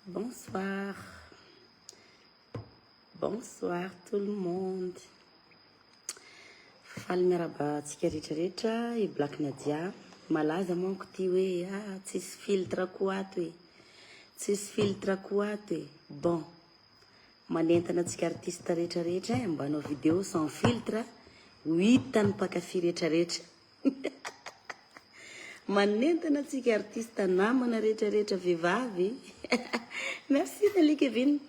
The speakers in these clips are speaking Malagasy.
Bonsoir. Bonsoir tout le monde. Faly miaraba tsika rehetrarehetra i Black Nadia. Malaza manko ty hoe tsisy filtre koa ato hoe. Tsisy filtre koa ato hoe. Bon. Manentana tsika artiste rehetrarehetra mbanao vidéo sans filtre. Hitany mpakafy rehetrarehetra. Manentana tsika artiste namana rehetrarehetra vehivavy. Merci Nelly Kevin.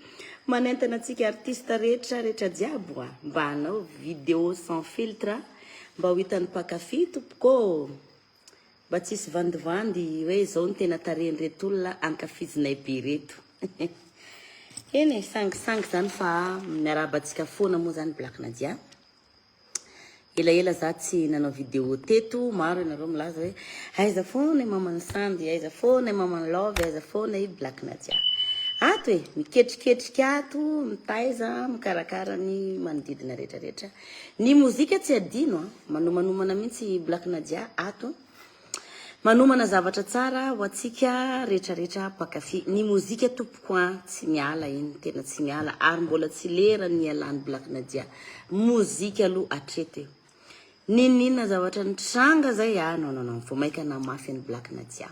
Manentana tsika artiste rehetrarehetra jiaby mba anao vidéo sans filtre mba ho hitany mpakafy tompoko. Mba tsisy vandivandy hoe zao ny tena tareny reto olona ankafizinay be reto. Eny sangisangy zany fa miaraba tsika foana moa zany Black Nadia. Ela za tsy nanao vidéo teto, maro ianareo milaza hoe aiza foana i Maman Sandy, aiza foana i Maman Love, aiza foana i Black Nadia. Ato e, miketriketrika ato, mitaiza, mikarakara ny manodidina rehetrarehetra. Ny mozika tsy adino, manomanomana mihitsy Black Nadia ato. Manomana zavatra tsara ho atsika rehetrarehetra mpakafy. Ny mozika tompoko tsy miala iny, tena tsy miala ary mbola tsy lera ny alan'ny Black Nadia. Mozika aloha atreto. Ninina zavatra nitranga zay non, vao maika namafy ny Black Nadia.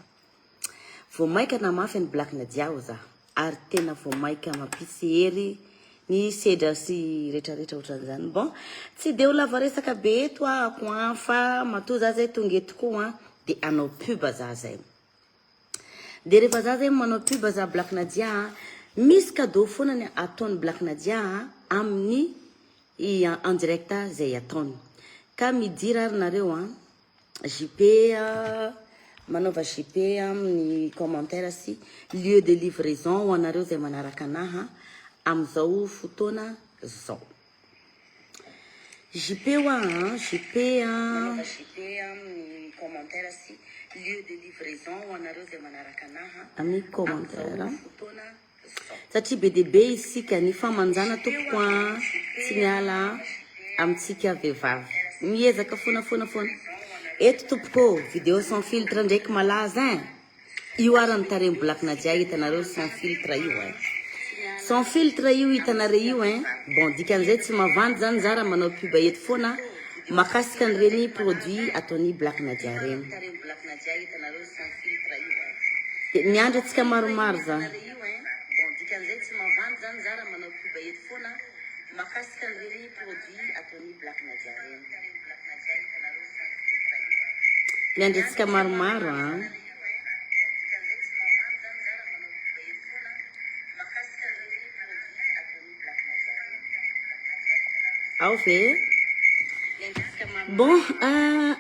Vao maika namafy ny Black Nadia ho za. Ary tena vao maika mampitsy hery ny sedra sy rehetrarehetra ohatran'izany. Bon, tsy de ho lava resaka be eto ako fa matoa za zay tonga eto koa de anao pub za zay. De rehefa za zay manao pub za Black Nadia, misy cadeau foana ny ataony Black Nadia amin'ny en direct zay ataony. Ka midira ary nareo JP manova JP amin'ny commentaire sy lieu de livraison ho anareo zay manaraka anaha am'zao fotoana zao. JP JP manova JP amin'ny commentaire sy lieu de livraison ho anareo zay manaraka anaha amin'ny commentaire. Satria be de be isika ny famanjana tompoko tsy miala amitsika vehivavy. Miezaka foana. Eto tompoko vidéo sans filtre ndraiky malaza io arany taremy Black Nadia hitanareo sans filtre io sans filtre io hitanareo io bon dikan'izay tsy mavandy zany zara manao pub eto foana makasika an'ireny produit ataony Black Nadia reny. Miandry atsika maromaro zany. Bon dikan'izay tsy mavandy zany zara manao pub eto foana makasika an'ireny produit ataony Black Nadia reny. Miandry atsika maromaro ao ve? Bon,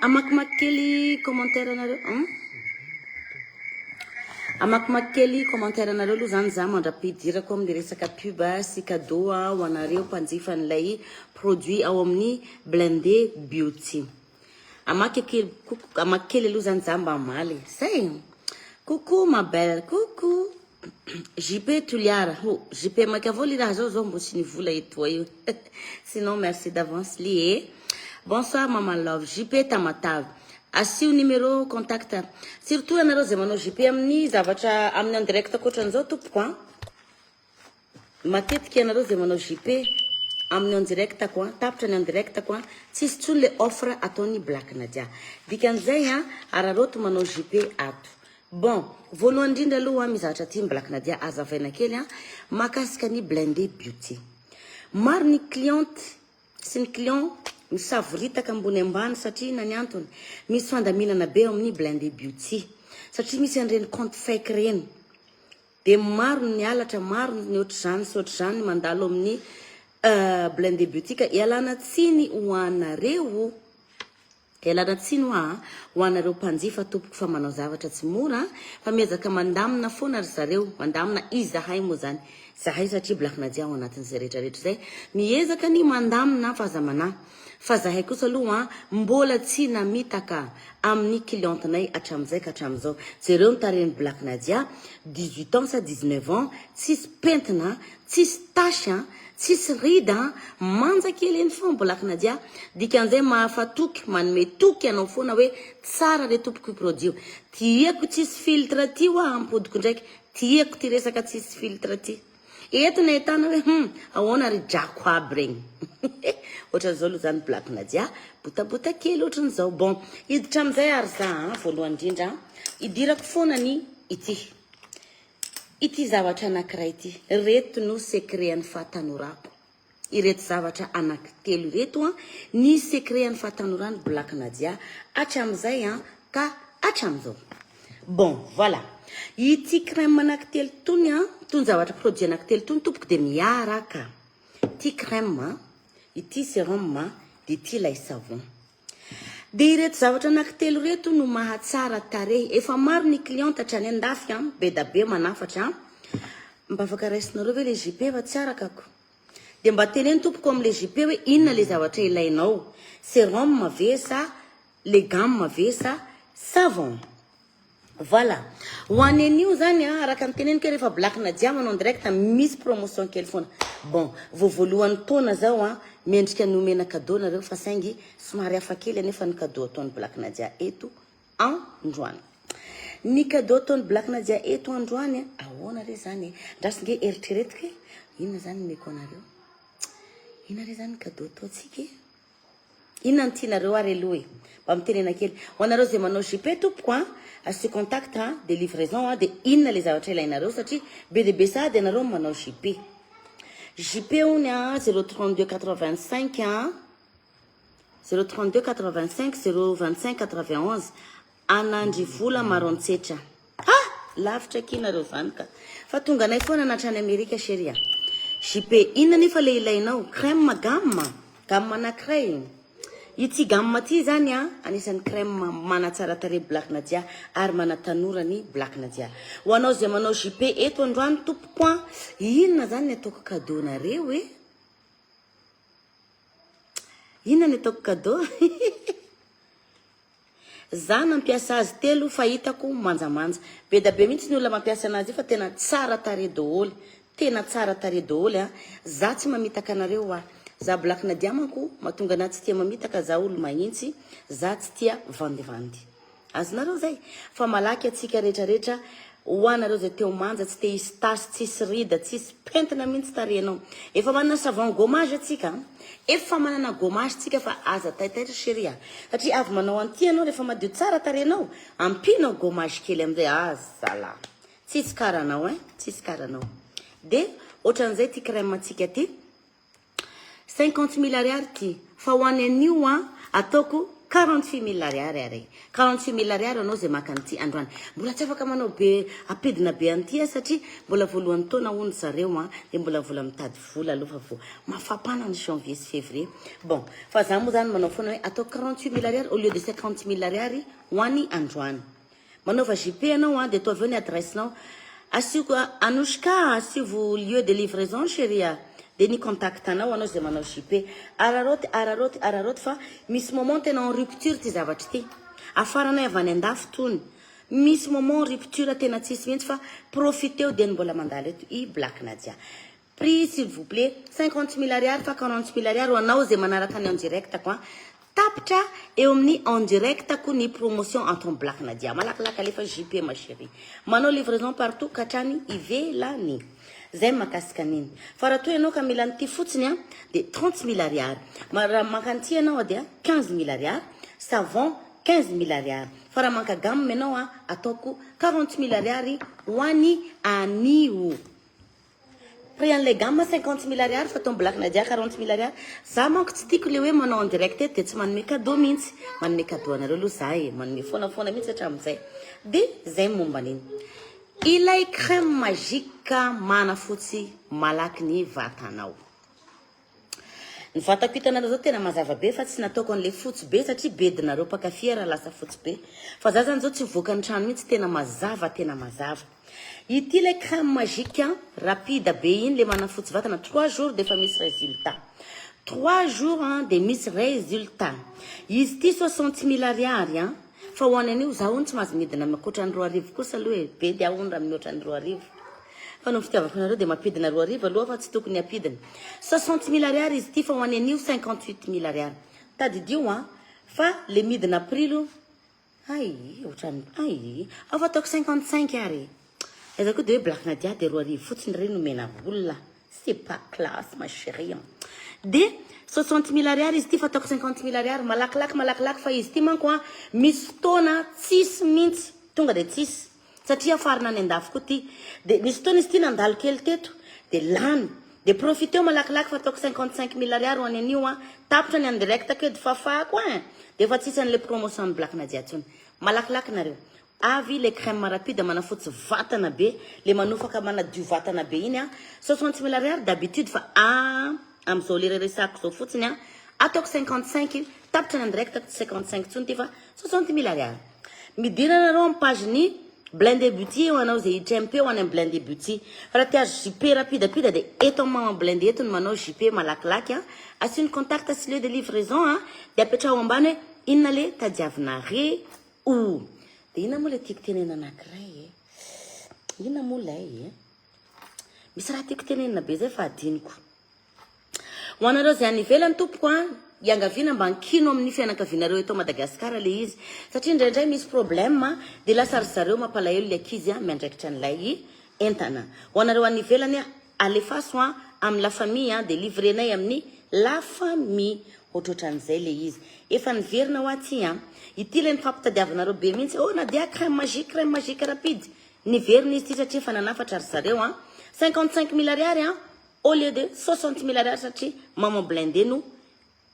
amakimaky kely commentaire anareo. Amakimaky kely commentaire anareo aloha zany za mandrapidirako amin'ny resaka pub sy cadeau ho anareo mpanjifa n'ilay produit ao amin'ny Blendé Beauty. Amaky kely aloha zany za mba maly. Say, coucou ma belle, coucou. JP Tuliara, JP makavoli raha zao mbo tsy nivola eto io. Sinon merci d'avance lié. Bonsoir Maman Love, JP Tamatave. Asio numéro contact. Surtout anareo zay manao JP amin'ny zavatra amin'ny en direct koatran'izao tompoko matetika anareo zay manao JP amin'ny en direct ko tapitra ny en direct ko tsisy tsony le offre ataony Black Nadia. Dikan'izay araroto manao JP ato. Bon, voalohany indrindra aloha mizatra ty Black Nadia azavaina kely makasika ny Blendé Beauty. Maro ny cliente sy ny client misavoritaka ambony ambany satria nany antony misy fandaminana be amin'ny Blendé Beauty satria misy an'ireny compte fake reny. De maro ny alatra, maro ny ohatr'izany sy ohatr'izany mandalo amin'ny Blendé Beauty ka ialana tsiny ho anareo. Ialana tsiny ho anareo mpanjifa tompoko fa manao zavatra tsy mora fa miezaka mandamina foana ry zareo, mandamina izahay moa zany. Zahay satria Black Nadia ao anatin'izay rehetrarehetra zay miezaka ny mandamina fahazamana. Fa zahay kosa aloha mbola tsy namitaka amin'ny clientenay atramizay ka atramizao. Jereo nitareny Black Nadia 18 ans sa 19 ans, tsisy pentina, tsisy tasy, tsisy rida manja kely eny fo bolakina dia dikan'izay mahafatoky manome toky anao foana hoe tsara le tompoko produit tiako tsisy filtre ty hoa ampodiko ndraiky tiako ty resaka tsisy filtre ty eto na etana hoe ahoana ry drako aby regny ohatran'izao aloha zany bolakina dia botabota kely ohatran'izao bon iditra amin'izay ary za voalohany indrindra idirako foana ny ity zavatra anankiray ity reto no secret ny fahatanorako ireto zavatra anankitelo reto ny secret ny fahatanorano bolakina dia atram'izay ka atram'izao bon voilà ity crème anankitelo tony tony zavatra produit anankitelo tony tompoko de miaraka ity crème ity sérum de ity lay savon de ireto zavatra anankitelo reto no mahatsara tarehy efa maro ny cliente hatrany andafy be da be manafatra mba afaka raisinareo hoe le JP fa tsy arakako de mba teneny tompoko am'le JP hoe inona le zavatra ilainao sérum ve sa le gamme ve sa savon voilà ho anen'io zany araka ny teneniko rehefa bolakina dia manao direct misy promotion kely foana bon voalohany taona zao mendrika nomena cadeau nareo fa saingy somary hafa kely anefa ny cadeau ataony bolakina dia eto androany ny cadeau ataony bolakina dia eto androany ahoana re zany ndrasinge eritreretiko inona zany meko anareo inona re zany cadeau ataotsika inona ny tianareo ary aloha mba mitenena kely ho anareo zay manao JP tompoko se contact de livraison de inona le zavatra ilainareo satria be de be sady anareo manao JP ony 032 85 032 85 025 91 anandry vola marontsetra lavitra kinareo zany ka fa tonga anay foana natrany Amerika chéria JP inona nefa le ilainao crème gamme anankiray ity gamme ty zany anisan'ny crème manatsara tarehy bolakina dia ary manatanora ny bolakina dia ho anao zay manao JP eto androany tompoko inona zany ny ataoko cadeau nareo inona ny ataoko cadeau za nampiasa azy telo fa hitako manjamanja be da be mihitsy ny olona mampiasa anazy fa tena tsara tarehy daholo tena tsara tarehy daholo za tsy mamitaka anareo za bolakina dia manko mahatonga anazy tsy tia mamitaka za olo mahitsy za tsy tia vandivandy azonareo zay fa malaky atsika rehetrarehetra ho anareo zay teo manja tsy te hisy tasy tsisy rida tsisy pentina mihitsy tarehinao efa manana savon gommage atsika efa manana gommage tsika fa aza taitaitra chéria satria avy manao anty anao rehefa madio tsara tarehinao ampinao gommage kely amizay azala tsisy karanao tsisy karanao de ohatran'izay ty crème atsika ty 50 000 ariary ty fa ho any an'io ataoko 48 000 ariary ary 48 000 ariary anao zay maka an'ity androany mbola tsy afaka manao be apidina be an'ity satria mbola voalohany taona hono zareo de mbola vola mitady vola aloha fa vo mafapana ny janvier sy février bon fa za moa zany manao foana hoe atao 48 000 ariary au lieu de 50 000 ariary ho any androany manaova JP anao de atao aveo ny adressenao asiako Anouchka asivo lieu de livraison chéria de ny contact anao anao zay manao JP araroty fa misy moment tena en rupture ty zavatra ty afaranay avany andafy tony misy moment rupture tena tsisy mihitsy fa profiteo de mbola mandala eto I blakina dia prix s'il vous plaît 50 000 ariary fa 40 000 ariary ho anao zay manaraka ny en direct ko tapitra eo amin'ny en direct ko ny promotion entre blakina dia malakalaka alefa JP ma chérie manao livraison partout katrany ivelany zay makasika niny fa raha toy anao ka mila nyty fotsiny de 30 000 ariary raha makanty anao de 15 000 ariary savon 15 000 ariary fa raha manka gamme anao ataoko 40 000 ariary ho any anio prix an'le gamme 50 000 ariary fa ton blakina dia 40 000 ariary za manko tsy tiako le hoe manao en direct de tsy manome cadeau mihitsy manome cadeau anareo aloha za manome foana mihitsy hatramin'izay de zay momba aniny ilay crème magique manafotsy malaky ny vatanao ny vatako hitanareo zao tena mazava be fa tsy nataoko an'le fotsy be satria bedinareo pakafia raha lasa fotsy be fa za zany zao tsy voaka ny trano mihitsy tena mazava ity le crème magique rapide be iny le manafotsy vatana 3 jours de fa misy résultat 3 jours de misy résultat izy ty 60 000 ariary fa ho anan'io za ony tsy mahazo midina makoatra ny 2 arivo kosa aloha be de ahony raha mihoatra ny 2 arivo fa no fitiavako nareo dia mampidina 2 arivo aloha fa tsy tokony ampidina 60 000 ariary izy ity fa ho any anio 58 000 ariary tadidio fa le midina aprilo afa ataoko 55 ary eza koa dia hoe Black Nadia dia 2 arivo fotsiny reny nomena olona c'est pas classe ma chérie dia 60 000 ariary izy ity fa ataoko 50 000 ariary malakilaky fa izy ity manko misy fotoana tsisy mihitsy tonga dia tsisy satria farina any andafy koa ty dia misy fotoana izy ity nandalo kely teto dia lany dia profiteo malakilaky fa ataoko 55 000 ariary ho any anio tapitra ny andirect keo dia fafako dia efa tsisy an'le promotion ny Black Nadia tsony malakilaky nareo avy le crème rapide manafotsy vatana be le manofaka manadio vatana be iny 60 000 ariary d'habitude fa am'izao le resako zao fotsiny ataoko 55 tapitra ny andirect 55 tsony ty fa 60 000 ariary midina nareo amin'ny page ny Blindé Beauty eo anao zay HMP ho any amin'ny Blindé Beauty raha tia JP rapide dia eto maman Blindé eto ny manao JP malakilaky asiny contact sy lieu de livraison dia apetraho ambany hoe inona le tadiavinare dia ina moa le tiako tenena anankiray ina moa lay misy raha tiako tenenina be zay fa adiniko ho anareo zay any ivelany tompoko iangaviana mba ankino amin'ny fianakavianareo eto Madagasikara le izy satria indraindray misy problème dia lasa ry zareo mampalahelo le akizy miandraikitra an'ilay entana ho anareo any ivelany alefaso amin'ny la famille dia livrenay amin'ny la famille ohatrohatran'izay le izy efa niverina ho aty ity le nifampitadiavanareo be mihitsy Nadia crème magique rapide niverina izy ty satria efa nanafatra ry zareo 55 000 ariary au lieu de 60 000 ariary satria maman Blindé no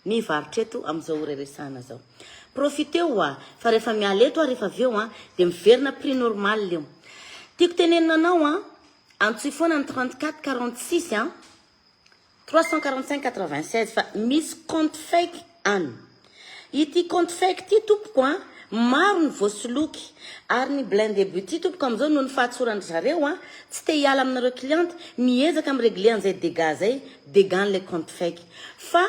mivarotra eto amin'izao reresana zao profiteo fa rehefa mialeto rehefa aveo dia miverina prix normal leo tiako tenenina anao antsoy foana ny 34 46 345 96 fa misy compte fake ity compte fake ty tompoko maro ny voasoloky ary ny Blindé Beauty tompoko am'izao no ny fahatsorandry zareo tsy te hiala aminareo cliente miezaka amin'ny réglé an'izay dégâts zay dégâts le compte fake fa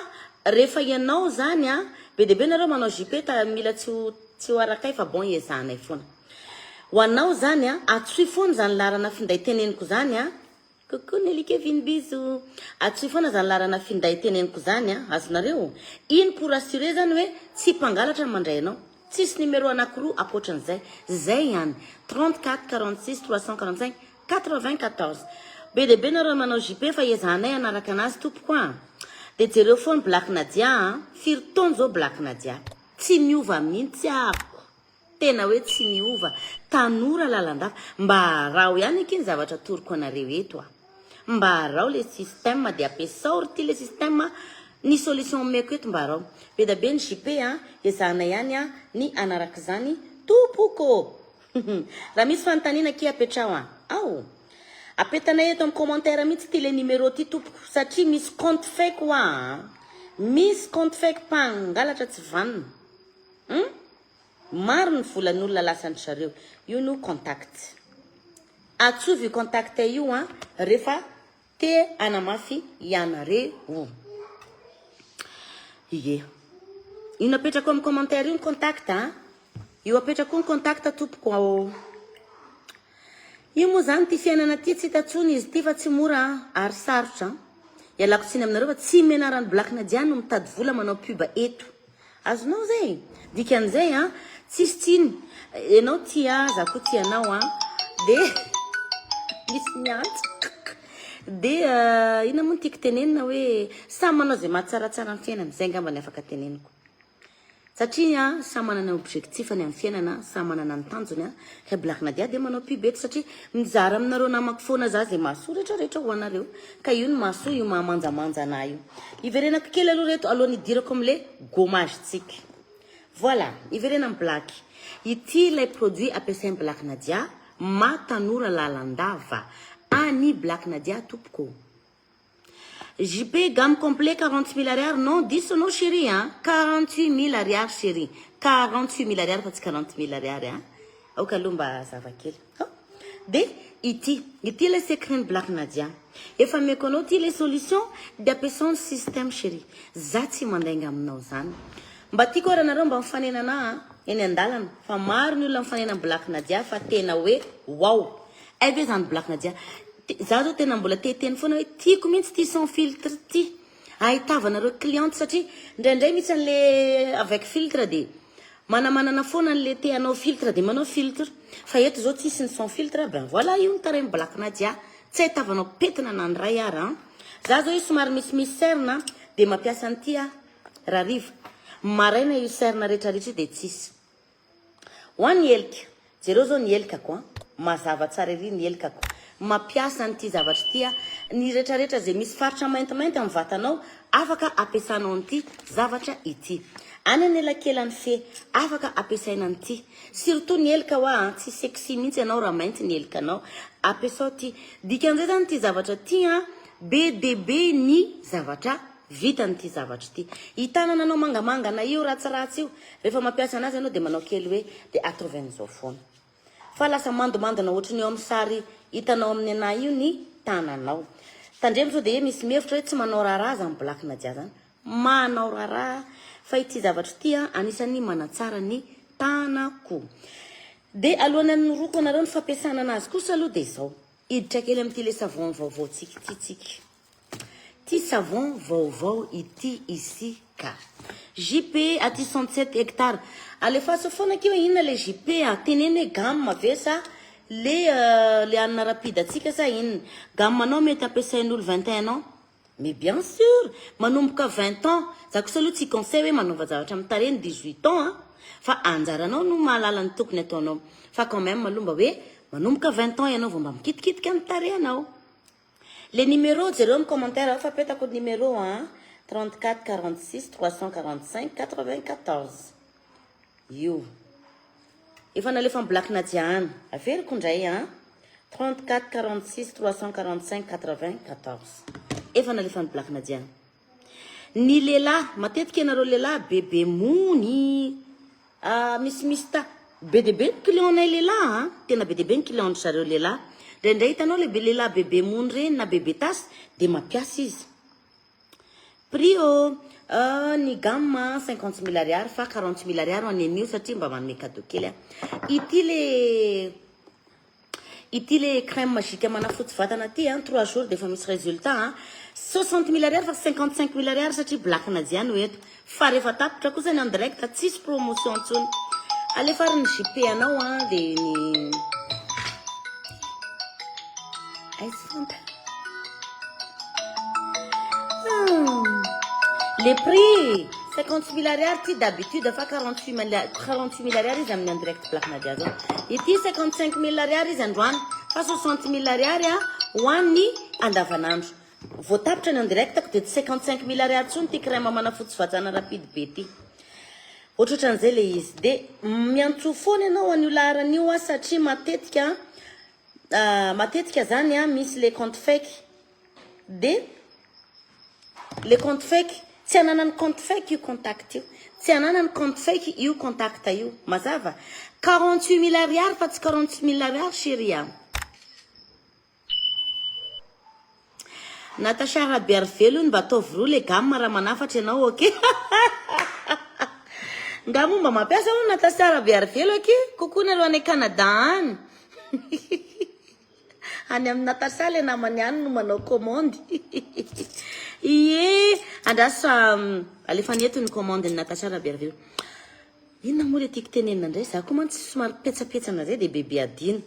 rehefa ianao zany be dia be nareo manao JP mila tsy ho arakay fa bon iezanay foana ho anao zany atsoy foana zany larana finday teneniko zany coucou Nelly Kevin bisous atsoy foana zany larana finday teneniko zany azonareo iny pour assurer zany hoe tsy mpangalatra mandray anao tsisy numéro anankiroa akoatran'izay zay ihany 34 46 345 94 be dia be nareo manao JP fa iezanay anaraka anazy tompoko dia jereo foana Black Nadia firy taona zao Black Nadia tsy miova mihitsy tena hoe tsy miova tanora lalandafa mba rao ihany akiny zavatra toroko anareo eto mba rao le système dia ampiasao ty le système ny solution meko eto mba rao be da be ny JP ezana ihany ny anaraka zany tompoko raha misy fanontaniana ki apetrao apetanay eto amin'ny commentaire mihitsy ty le numéro ty tompoko satria misy compte fake misy compte fake mpangalatra tsy vanina maro ny volan'olona lasany zareo io no contact atsovy contact io rehefa te anamafy ianareo ino apetrako amin'ny commentaire io ny contact io apetrako ny contact tompoko io moa zany ty fiainana ty tsy hitatsony izy ty fa tsy mora ary sarotra ialako tsiny aminareo fa tsy menarany Black Nadia no mitady vola manao pub eto azonao zay dikan'izay tsisy tsiny ianao tia zako tianao dia misy miantso dia ina moa tiako tenenina hoe samy manao zay mahatsaratsara amin'ny fiainana zay ngamba ny afaka teneniko satria samy manana objectif any amin'ny fiainana samy manana ny tanjony ka Black Nadia dia manao pub eto satria mizara aminareo namako foana za zay mahasoa rehetrarehetra ho anareo ka io ny mahasoa io mahamanjamanja anah io iverenako kely aloha reto alohan'ny idirako amin'le gommage tsika voilà iverena amin'ny black ity lay produit ampiasain'ny Black Nadia matanora lalandava ani Black Nadia tompoko JP gamme complet 40 000 ariary non diso no chérie 48 000 ariary chérie 48 000 ariary fa tsy 40 000 ariary aoka aloha mba zavakely dia ity le secret Black Nadia efa meko anao ty le solution dia ampiasao ny système chérie za tsy mandainga aminao zany mba tiako raha nareo mba mifanenana eny andalana fa maro ny olona mifanena Black Nadia fa tena hoe wow ave zany Black Nadia za zao tena mbola teteny foana hoe tiako mihitsy ty sans filtre ty ahitavanareo cliente satria indraindray mihitsy an'le avec filtre de manamanana foana an'le te anao filtre de manao filtre fa eto zao tsisy ny sans filtre ben voilà io nytaremy blakina dia tsy ahitavanao petina nandray ara za zao io somary misy serna de mampiasa an'ity raha riva maraina io serna rehetrarehetra de tsisy ho an'ny elika jereo zao ny elikako mazava tsara ery ny elikako mampiasa an'ity zavatra ity ny rehetrarehetra zay misy faritra maintimainty amin'ny vatanao afaka ampiasanao an'ity zavatra ity any ny elakelan'ny fe afaka ampiasaina an'ity surtout ny elika tsy sexy mihitsy ianao raha mainty ny elikanao ampiasao ty dikan'izay zany ty zavatra ty be de be ny zavatra vita n'ity zavatra ity hitanana anao mangamanga na io ratsiratsy io rehefa mampiasa anazy anao de manao kely hoe de atroven'izao foana fa lasa mandomandona ohatrany eo amin'ny sary hitanao amin'ny anahy io ny tananao tandremo sao de hoe misy mihevitra hoe tsy manao raharaha zany blakina dia zany manao raharaha fa ity zavatra ity anisany manatsara ny tanako de alohan'ny anyroko anareo ny fampiasana anazy kosa aloha de zao iditra kely amin'ity le savon vaovao tsika ty savon vaovao ity ici ka JP aty 67 hectares alefaso foana akeo inona le JP teneny hoe gamme vesa le anna rapide atsika sa inona gamme anao mety ampiasain'olo 21 ans mais bien sûr manomboka 20 ans za kosa aloha tsy conseil hoe manova zavatra mitareny 18 ans fa anjaranao no mahalala ny tokony ataonao fa quand même malomba hoe manomboka 20 ans ianao vao mba mikitikitika mitarehanao les numéros zéro en commentaire fa petako numéro 34 46 345 94 io efa nalefa blakina diana averiko ndray 34 46 345 94 efa nalefa blakina diana ny lehilahy matetika ianareo lehilahy bebe mony misy ta be de be client-nay lehilahy tena be de be ny client zareo lehilahy ndraindray hitanao le lehilahy bebe mony reny na bebe tasy de mampiasa izy prix ny gamme 50 000 ariary fa 40 000 ariary anenio satria mba manome cadeau kely ity le crème magique manafotsy vatana ty 3 jours de fa misy résultat 60 000 ariary fa 55 000 ariary satria blakina jiany eto fa rehefa tapitra kosa ny en direct tsisy promotion ntsony alefary ny JP anao de ny les prix 50 000 ariary ty d'habitude fa 48 000 ariary izy amin'ny en direct blakina dia zao ity 55 000 ariary izy androany fa 60 000 ariary hoan'ny andavanandro voatapitra ny en direct ko de 55 000 ariary tsony ty crème manafotsy vajana rapide be ty ohatrohatran'izay le izy de miantso foana ianao an'io laharan'io satria matetika zany misy les compte fake de les compte fake tsy ananany compte fake io contact io tsy ananany compte fake io contact io mazava 48 000 ariary fa tsy 46 000 ariary chérie Natasha Rabiarvelo mba ataovy roa le gamme raha manafatra ianao ok nga momba mampiasa ho Natasha Rabiarvelo ok kokoa alohan'ny Canada any any amin'ny Natasha le namany any no manao commande ie andrasa alefa neto ny commande ny Natasha Rabiarvelo inona moa le tiako tenenina indray za koa mantsy somary petsapetsana zay de bebe adina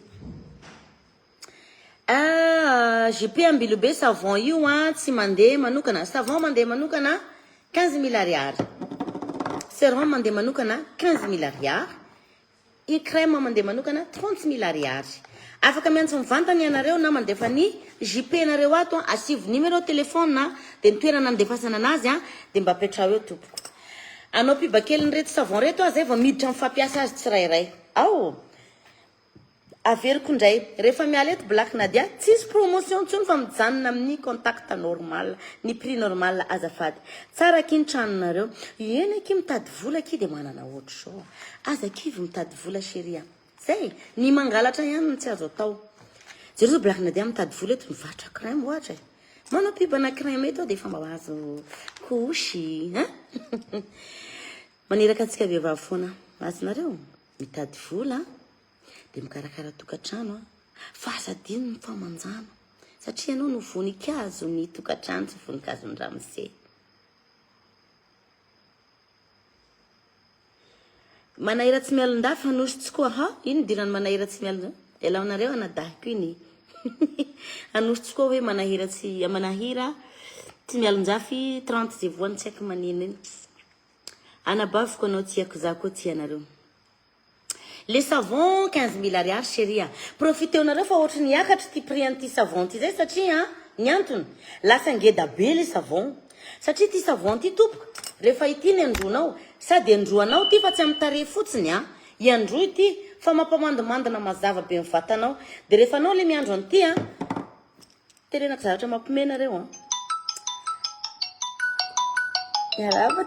JP ambilobe savon io tsy mandeha manokana savon mandeha manokana 15 000 ariary sérum mandeha manokana 15 000 ariary i crème mandeha manokana 30 000 ariary afaka miantso mivantana ianareo na mandefa ny JP nareo ato asivo numéro téléphone de ny toerana andefasana anazy de mba petrao eo tompoko anao pibakely reto savon reto zay vao miditra amin'ny fampiasa azy tsirairay ao averiko ndray rehefa miala eto blakina dia tsisy promotion ntsony fa mijanona amin'ny contact normal ny prix normal azafady tsara kiny tranonareo eny aky mitady vola aky de manana ohatra zao aza kivy mitady vola chérie zay ny mangalatra ihany no tsy azo atao jero zao blakina dia mitady vola eto mivatra crème ohatra manao pibana crème eto de fa mba azo kosy maneraka antsika vehivavy foana azonareo mitady vola de mikarakara tokantrano fa azadino ny famanjana satria anao no voninkazo ny tokantrano tsy voninkazo ny Ramose. Manahira tsy mialon-dafa anositsy koa ha ino dirany manahira tsy mialon elaonareo anadahiko iny anositsy koa hoe manahira tsy mialon-jafy 30 zay voany tsy haiko manino iny anabaviko anao tiako za koa tianareo. Les savons 15 000 ariary chérie. Profiteonareo fa ohatry niakatra ty prix an'ty savon ty zay satria ny antony lasa ngeda be le savon satria ty savon ty tompoko rehefa ity ny andronao sady androanao ty fa tsy amin'ny tarehy fotsiny iandro ity fa mampamandimandina mazava be ny vatanao de rehefa anao le miandro an'ty terenako zavatra mampimenareo miaraba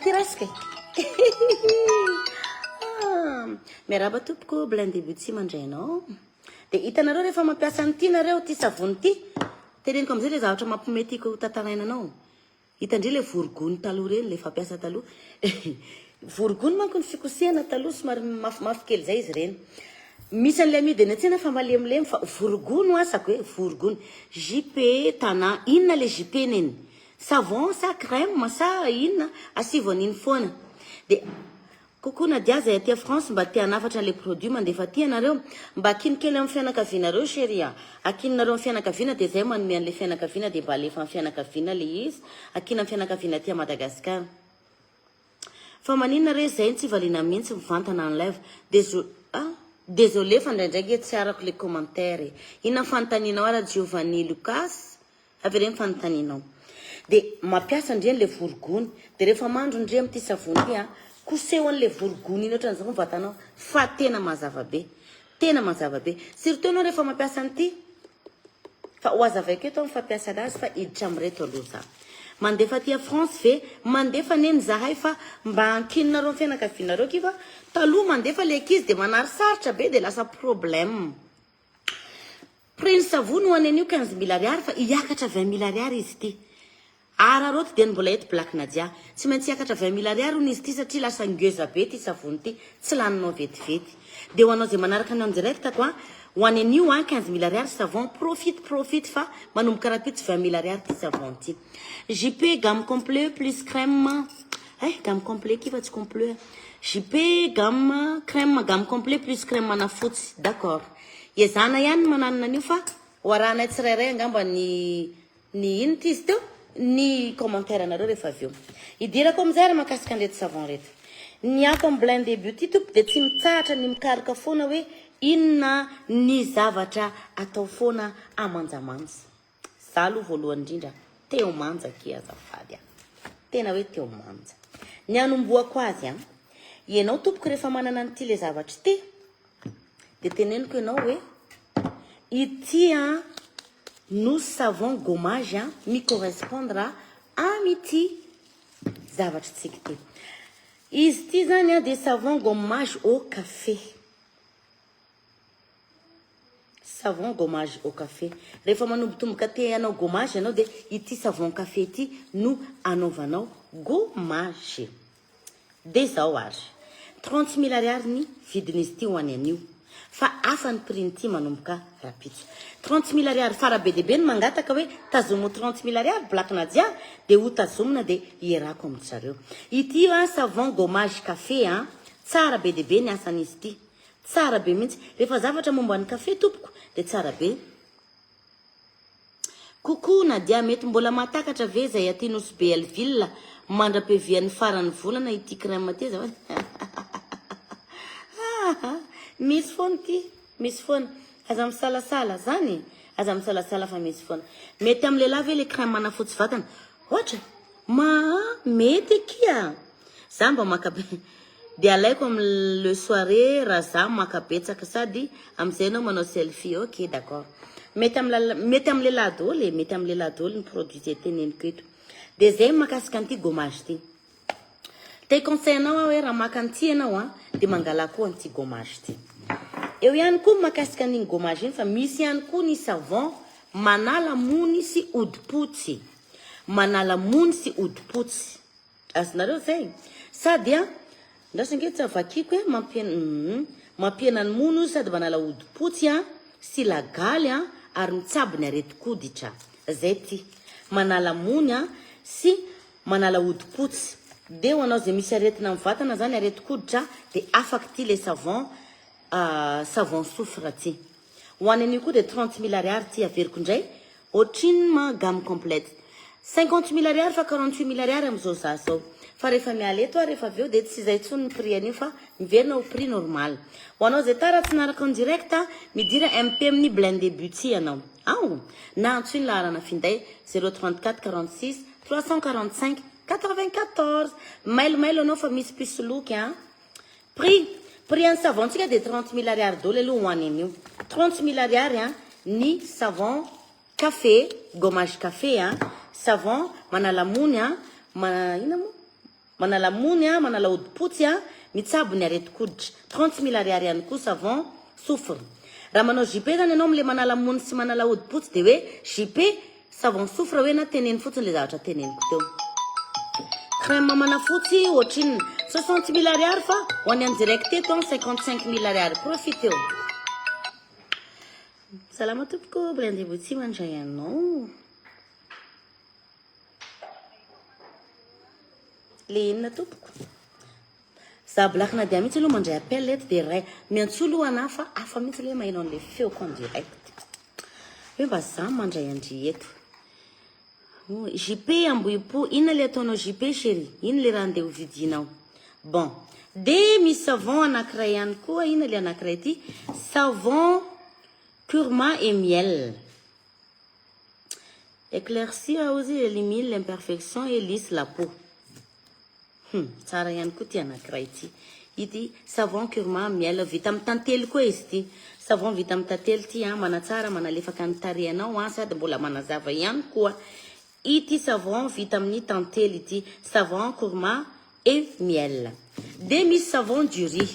ty raska miaraba tompoko blend début tsy mandrainao de hitanareo rehefa mampiasa an'ity nareo ty savony ty tereniko am'izay le zavatra mampimetiko tantarainanao hitandre le vorogony taloha reny le fampiasa taloha vorogony manko ny fikosehana taloha somary mafimafy kely zay izy reny misy an'le amidy eny an-tsena fa malemilemy fa vorogony asako hoe vorogony JP tana inona le JP neny savon sa crème sa inona asivony iny foana de kokoa na dia zay aty France mba tia hanafatra le produit mandefa ty anareo mba kinikely amin'ny fianakavianareo chérie akinareo amin'ny fianakaviana de zay manome an'le fianakaviana de mba alefa amin'ny fianakaviana le izy akina amin'ny fianakaviana ty Madagasikara fa maninona re zay tsy valina mihitsy mivantana en live désolé fa ndraindraiky tsy arako le commentaire ina fantaninao ara Giovanni Lucas avy reny fantaninao de mampiasa ndreny le vorogony de rehefa mandro ndre amin'ty savony ty koseho an'le vorogony iny ohatran'izao ny vatanao fa tena mazava be surtout anao rehefa mampiasa an'ty fa ho azavaiko eto amin'ny fampiasa anazy fa hiditra amin'reto aloha za mandefa ty France ve mandefa neny zahay fa mba ankininareo amin'ny fianakavianareo kifa taloha mandefa le kizy de manarisarotra be de lasa problème prix ny savony ho an'an'io 15 000 ariary fa hiakatra 20 000 ariary izy ty araroty de mbola eto black nadia tsy maintsy hiakatra 20 000 ariary hono izy ty satria lasa ngeza be ty savony ty tsy laninao vetivety de ho anao zay manaraka anao direct ko ho an'an'io 15 000 ariary savon profite fa manomboka rapitsy 20 000 ariary ty savon ty JP gamme complet plus crème gamme complet kifa tsy complet JP gamme crème gamme complet plus crème mana fotsy d'accord ezana ihany mananona an'io fa hoarana tsirairay angamba ny ino ty izy teo ny commentaire anareo rehefa avy eo idirako amizay ary makasika an'reto savon reto ny ako amin'ny blend début ty tompo de tsy mitsahatra ny mikarika foana hoe inona ny zavatra atao foana amanjamanja za aloha voalohany indrindra teo manja ki azafady tena hoe teo manja ny anomboako azy ianao tompoko rehefa manana an'ity le zavatra ty de teneniko ianao hoe ity nous savons gommage mi correspondra amity zavatra tsika ty izy ty zany de savon gommage au café savon gommage au café rehefa manombotomboka te anao gommage anao de ity savon café ty no anaovanao gommage de zao ary 30 000 ariary ny vidin'izy ty ho any an'io fa afa ny prix ty manomboka rapitso 30 000 ariary farabe de be ny mangataka hoe tazomo 30 000 ariary black nadia de ho tazomina de ierako amintsareo ity savon gommage café tsara be de be ny asan'izy ty tsara be mihitsy rehefa zavatra momba ny café tompoko de tsara be kokoa nadia mety mbola matakatra ve zay aty nosy Belleville mandra-pevian'ny farany volana ity crème ty zao misy foana ty misy foana aza misalasala zany aza misalasala fa misy foana mety amin'ny lehilahy ve le crème mana fotsy vatana ohatra mety kia za mba makabe de alaiko amin'ny le soirée raha za makabetsaka sady am'izay anao manao selfie ok d'accord mety amin'ny lehilahy daholo mety amin'ny lehilahy daholo ny produit zay teneniko eto de zay makasika an'ity gommage ty te conseil anao hoe raha maka an'ity anao de mangala koa an'ity gommage ty eo ihany koa makasika an'iny gommage iny fa misy ihany koa ny savon manala mony sy odipotsy manala mony sy odipotsy azonareo zay sady ndrasa nge tsy avakiko mampiena ny mony sady manala odipotsy sy lagaly ary mitsabony areti-koditra zay ty manala mony sy manala hodipotsy de ho anao zay misy aretina mivatana zany areti-koditra de afaka ty le savon soufre ty ho any an'io koa de 30 000 ariary ty averiko indray otriny gamme complète 50 000 ariary fa 48 000 ariary am'izao za zao fa rehefa miala eto rehefa aveo de tsy zay tsony ny prix an'io fa miverina au prix normal ho anao zay tara tsy naraka en direct midira MP amin'ny Blindé Beauty anao na antsoiny laharana finday 034 46 345 94 mail anao fa misy pisoloky prix en savon tsika de 30 000 ariary dolo aloha hoany an'io 30 000 ariary ny savon café gommage café savon manala mony manala mony manala hodipotsy mitsabony areti-koditra 30 000 ariary ihany koa savon soufre raha manao JP zany anao amle manala mony sy manala hodipotsy de hoe JP savon soufre hoe na teneny fotsiny le zavatra teneniko teo crème manafotsy ohatriny 60 000 ariary fa ho any en direct eto 55 000 ariary profite eo salama tompoko Blindé Beauty mandray anao le inona tompoko za blakina dia mihitsy aloha mandray appel eto de ray miantsolo ana fa afa mihitsy le mahinao an'le feoko en direct hoe mba za mandray andry eto JP ambohipo inona le ataonao JP chéri ino le raha andeha ho vidinao bon de misy savon anankiray ihany koa inona le anankiray ty savon curma et miel éclaircir aussi élimine l'imperfection et lisse la peau tsara ihany koa ty anankiray ty ity savon curma miel vita amin'ny tantely koa izy ty savon vita amin'ny tantely ty manatsara manalefaka ny tarehinao sady mbola manazava ihany koa ity savon vita amin'ny tantely ity savon curma et miel de misy savon du riz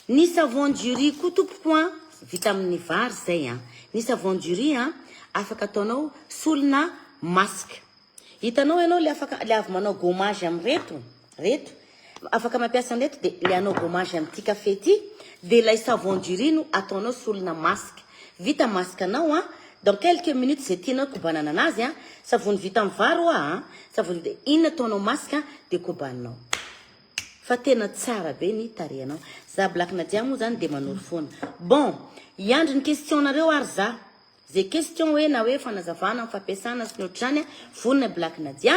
ny savon du riz koa tompoko vita amin'ny vary zay ny savon du riz afaka ataonao solona masque hitanao ianao le afaka le avy manao gommage amin'ny reto afaka mampiasa an'reto de le anao gommage amin'ny café ty de lay savon du riz no ataonao solona masque vita masque anao dans quelques minutes zay tianao kobanana anazy savony vita amin'ny vary savony de inona ataonao masque de kobaninao fa tena tsara be ny tarehinao za blakina dia moa zany de manoro foana bon iandry ny question nareo ary za zay question hoe na hoe fanazavana amin'ny fampiasana sy ny ohatrany vonina blakina dia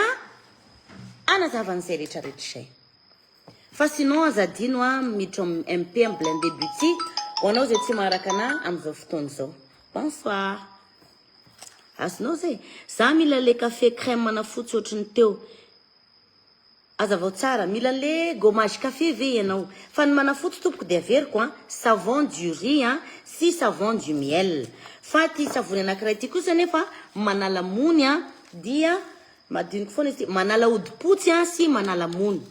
anazavan'izay rehetrarehetra zay fa sinon azadino miditra MP amin'ny Blindé Beauty ho anao zay tsy maharaka ana amin'izao fotoana zao bonsoir azonao zay za mila le café crème manafotsy ohatriny teo azavao tsara mila le gommage café ve ianao fa ny manafotsy tompoko de averiko savon du riz sy savon du miel fa ty savony anankiray ty kosa nefa manala mony dia madiniko foana izy ty manala hodipotsy sy manala mony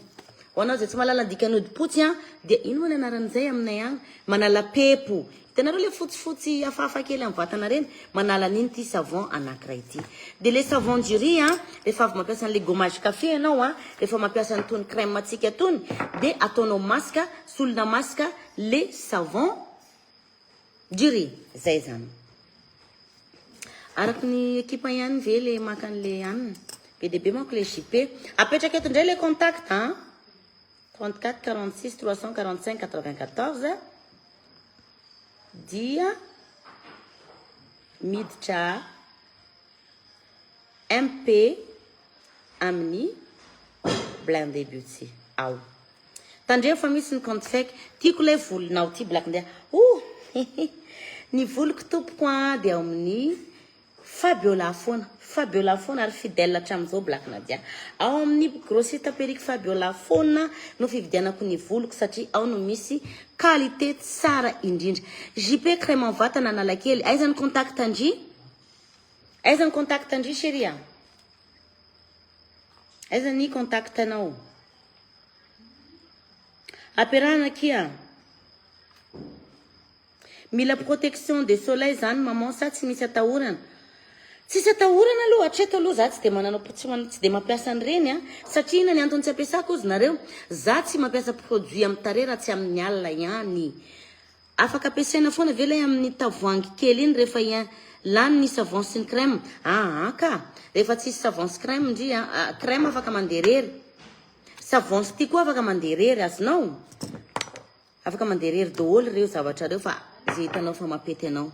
ho anao zay tsy mahalala dikany hodipotsy dia ino moa ny anaran'izay aminay agny manala pepo hitanareo le fotsifotsy hafahafa kely amin'ny vatana reny manala an'iny ty savon anankiray ty de le savon du riz rehefa avy mampiasa an'le gommage café ianao rehefa mampiasa nytony crème atsika tony de ataonao masque solona masque le savon du riz zay zany araky ny équipe ihany ve le maka an'le anina be de be manko le JP apetraka eto indray le contact 34 46 345 94 dia miditra MP amin'ny Blindé Beauty tandreo fa misy ny compte fake tiako le volonao ty blakindea ny voloko tompoko de ao amin'ny Fabiola foana ary fidèle hatramin'izao blakina dia ao amin'ny grossiste perruque Fabiola foana no fividianako ny voloko satria ao no misy qualité tsara indrindra JP crème en vatana analakely aiza ny contact andry chéria aiza ny contact anao aperana kia mila protection de soleil zany maman sa tsy misy atahorana tsisy atahorana aloha hatreto aloha za tsy de mananao tsy de mampiasa an'ireny satria ina ny antony tsy ampiasako ozy nareo za tsy mampiasa produit amin'ny tarehy raha tsy amin'ny alina ihany afaka ampiasaina foana ve lay amin'ny tavoahangy kely iny rehefa lany ny savon sy ny crème. Ka rehefa tsisy savon sy crème ndry crème afaka manderery, savon sy ty koa afaka manderery, azonao afaka manderery daholo reo zavatra reo fa zay hitanao fa mapety anao.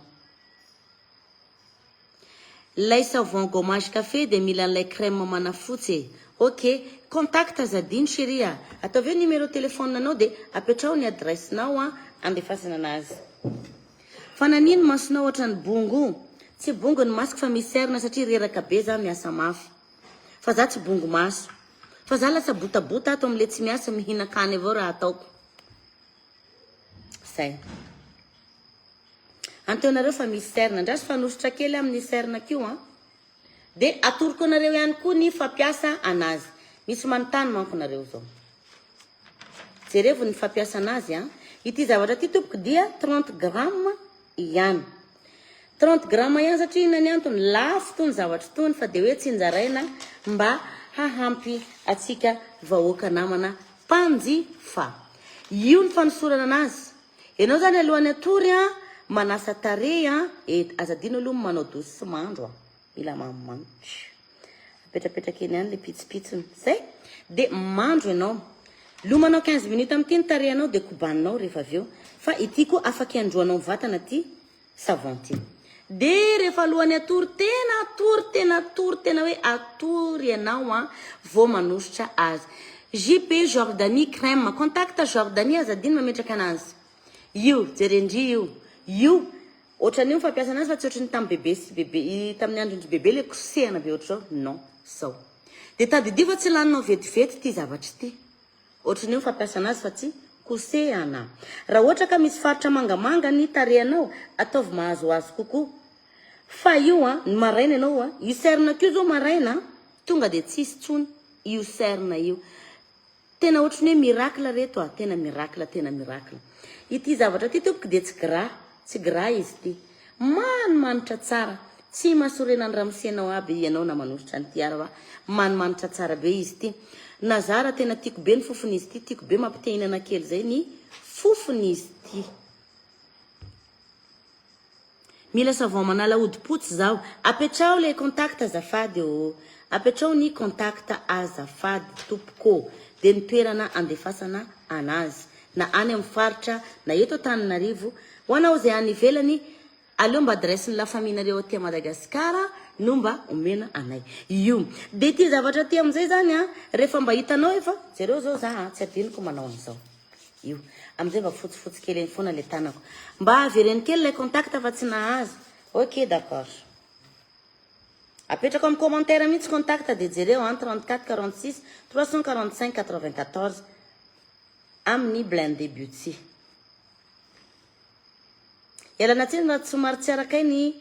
Lay savon gommage café de mila lay crème manafotsy. Ok, contact azadiny chérie. Ataoveo numéro téléphone anao de apetrao ny adresse nao andefasana anazy. Fa nanino masonao ohatrany bongo? Tsy bongo ny masoko fa misy serina satria reraka be za miasa mafy. Fa za tsy bongo maso. Fa za lasa botabota ato am'le tsy miasa mihina-kany avao raha ataoko. Say. Antonareo fa misy serina, ndraso fanositra kely amin'ny serina kio de atoroko anareo ihany koa ny fampiasa anazy. Misy manontany manko nareo zao. Jerevo ny fampiasa anazy ity zavatra ty tompoko dia 30 grammes ihany. 30 grammes ihany satria inany antony lafo tony zavatra tony fa de hoe tsy nzaraina mba hahampy atsika vahoaka namana mpanjifa. Io ny fanosorana anazy. Ianao zany alohan'ny atory manasa tarehy azadino aloha manao doce sy mandro mila mamanitra. Apetrapetraka eny ihany le pitsipitsiny. Zay de mandro ianao. Lomanao 15 minutes amin'ny ty tarehinao de kobaninao rehefa aveo. Fa ity koa afaka androanao vatana ty savon ty. De rehefa alohan'ny atory tena hoe atory ianao vao manositra azy. JP Jordanie crème. Contacta Jordanie azadino mametraka anazy. Io, jerendry io. Ohatrany io fampiasa anazy fa tsy ohatrany tamin'ny bebe sy bebe, tamin'ny andron'ny bebe le kosehana be ohatrao. Non, sao. De tadidi fa tsy laninao vetivety ty zavatra ty. Ohatrany io fampiasa anazy fa tsy kosehana. Raha ohatra ka misy faritra mangamanga ny tarehinao, ataovy mahazoazo kokoa. Fa io ny maraina ianao io serina kio zao maraina tonga de tsisy tsony io serina io. Tena ohatrany hoe miracle reto tena miracle. Ity zavatra ty tompoko de tsy gras izy ty. Manimanitra tsara. Tsy masorenany ramosianao aby ianao na manositra ny tiara manimanitra tsara be izy ty. Nazara tena tiako be ny fofony izy ty, tiako be mampitehinana kely zay ny fofony izy ty. Mila savon manala odi-potsy zao. Apetrao le contact azafady apetrao ny contact azafady tompoko de ny toerana andefasana anazy. Na any amin'ny faritra na eto Antananarivo, ho anao zay any ivelany, aleo mba adresse ny la famille-nareo aty Madagasikara no mba omena anay. Io. De ty zavatra ty am'izay zany rehefa mba hitanao efa, jereo zao za tsy adiniko manao an'izao. Io. Am'izay mba fotsifotsy kely foana le tanako. Mba avereny kely le contact fa tsy nahazo. Ok, d'accord. Apetrako amin'ny commentaire mihitsy contact de jereo 34 46 345 94 amin'ny Blindé Beauty. Ialana tsiny raha somary tsy araka ny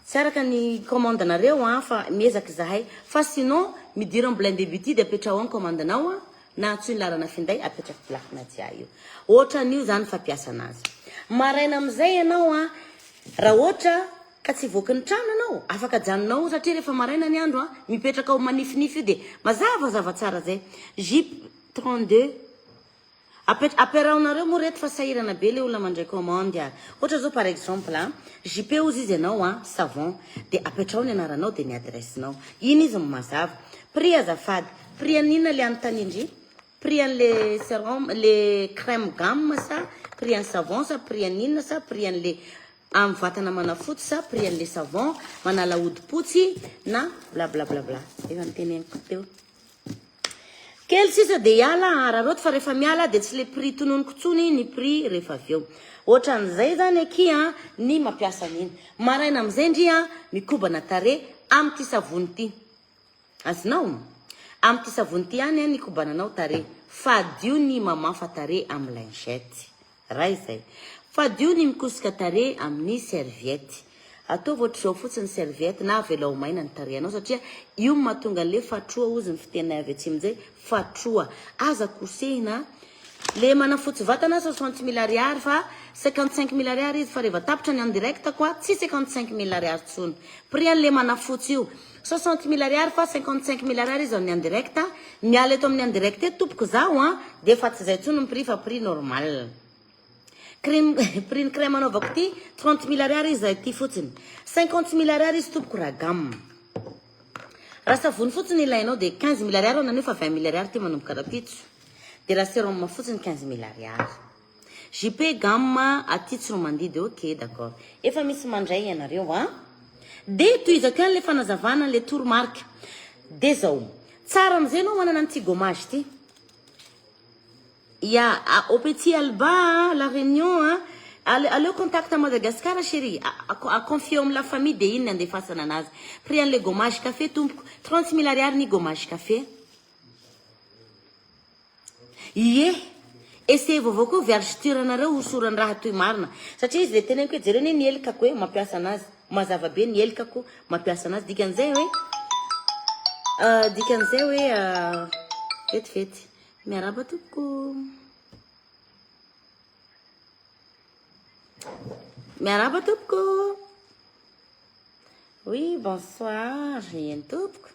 tsy araka ny commande nareo fa miezaka zahay. Fa sinon midira amin'ny Blindé Beauty de apetrao amin'ny commande nao na antsoiny larana finday apetraka plakina dia io. Ohatran'io zany fampiasa anazy. Maraina am'izay ianao raha ohatra ka tsy voaka ny trano anao, afaka janonao satria rehefa maraina ny andro mipetraka ao manifinify io de mazavazava tsara zay. J32 aperaonareo moa reto fa sahirana be le olona mandray commande ohatra zao par exemple JP ozy izy ianao savon de apetrao ny anaranao de ny adressenao. Iny izy mazava. Prix azafady. Prix anina le anotanindry? Prix an'le sérum, le crème gamme sa, prix an savon sa, prix anina sa, prix an'le amin'ny vatana manafotsy sa, prix an'le savon manala odi-potsy na bla bla bla bla. Efa niteneniko teo. Kely sisa de iala raroto fa rehefa miala de tsy le prix tononoko tsony ny prix rehefa aveo. Ohatran'izay zany aky ny mampiasa an'iny. Maraina am'izay ndry mikobana tare am'ty savony ty. Azonao? Am'ty savony ty ihany ny kobananao tare. Fadio ny mamafa tare amin'ny lingette. Raha izay. Fadio ny mikosika tare amin'ny serviette. Ataovy ohatr'izao fotsiny serviette na avelao maina ny tarehinao satria io mahatonga le fatroa ozy ny fiteny avy atsy amin'izay fatroa. Aza kosehina le manafotsy vatana 60 000 ariary fa 55 000 ariary izy fa rehefa tapitra ny en direct quoi tsy 55 000 ariary tsony. Prix an'le manafotsy io 60 000 ariary fa 55 000 ariary izy amin'ny en direct. Miala eto amin'ny en direct tompoko zao de fa tsy zay tsony ny prix fa prix normal. crème prix crème anaovako ty 30 000 ariary izy ty fotsiny 50 000 ariary izy tompoko raha gamme raha savony fotsiny ilainao de 15 000 ariary na nefa 20 000 ariary ty manomboka rapitso de raha sérum fotsiny 15 000 ariary JP gamme aty tsy ro mandidy ok d'accord efa misy mandray ianareo de toizako ihany le fanazavana le tourmarque de zao tsara am'izay anao manana an'ity gommage ty ya au Petit Alba la Réunion allez contact à Madagascar chérie à confirme la famille de in de face ananas prix le gommage café tout 30 000 ariary ni gommage café ye essayez vovô ko vergeture nareo usuran raha toy marina satria izy le teneniko hoe jereny ny elikako hoe mampiasa anazy mazava be ny elikako mampiasa anazy dikan'izay hoe fety miaraba tompoko miaraba tompoko oui bonsoir yen tompoko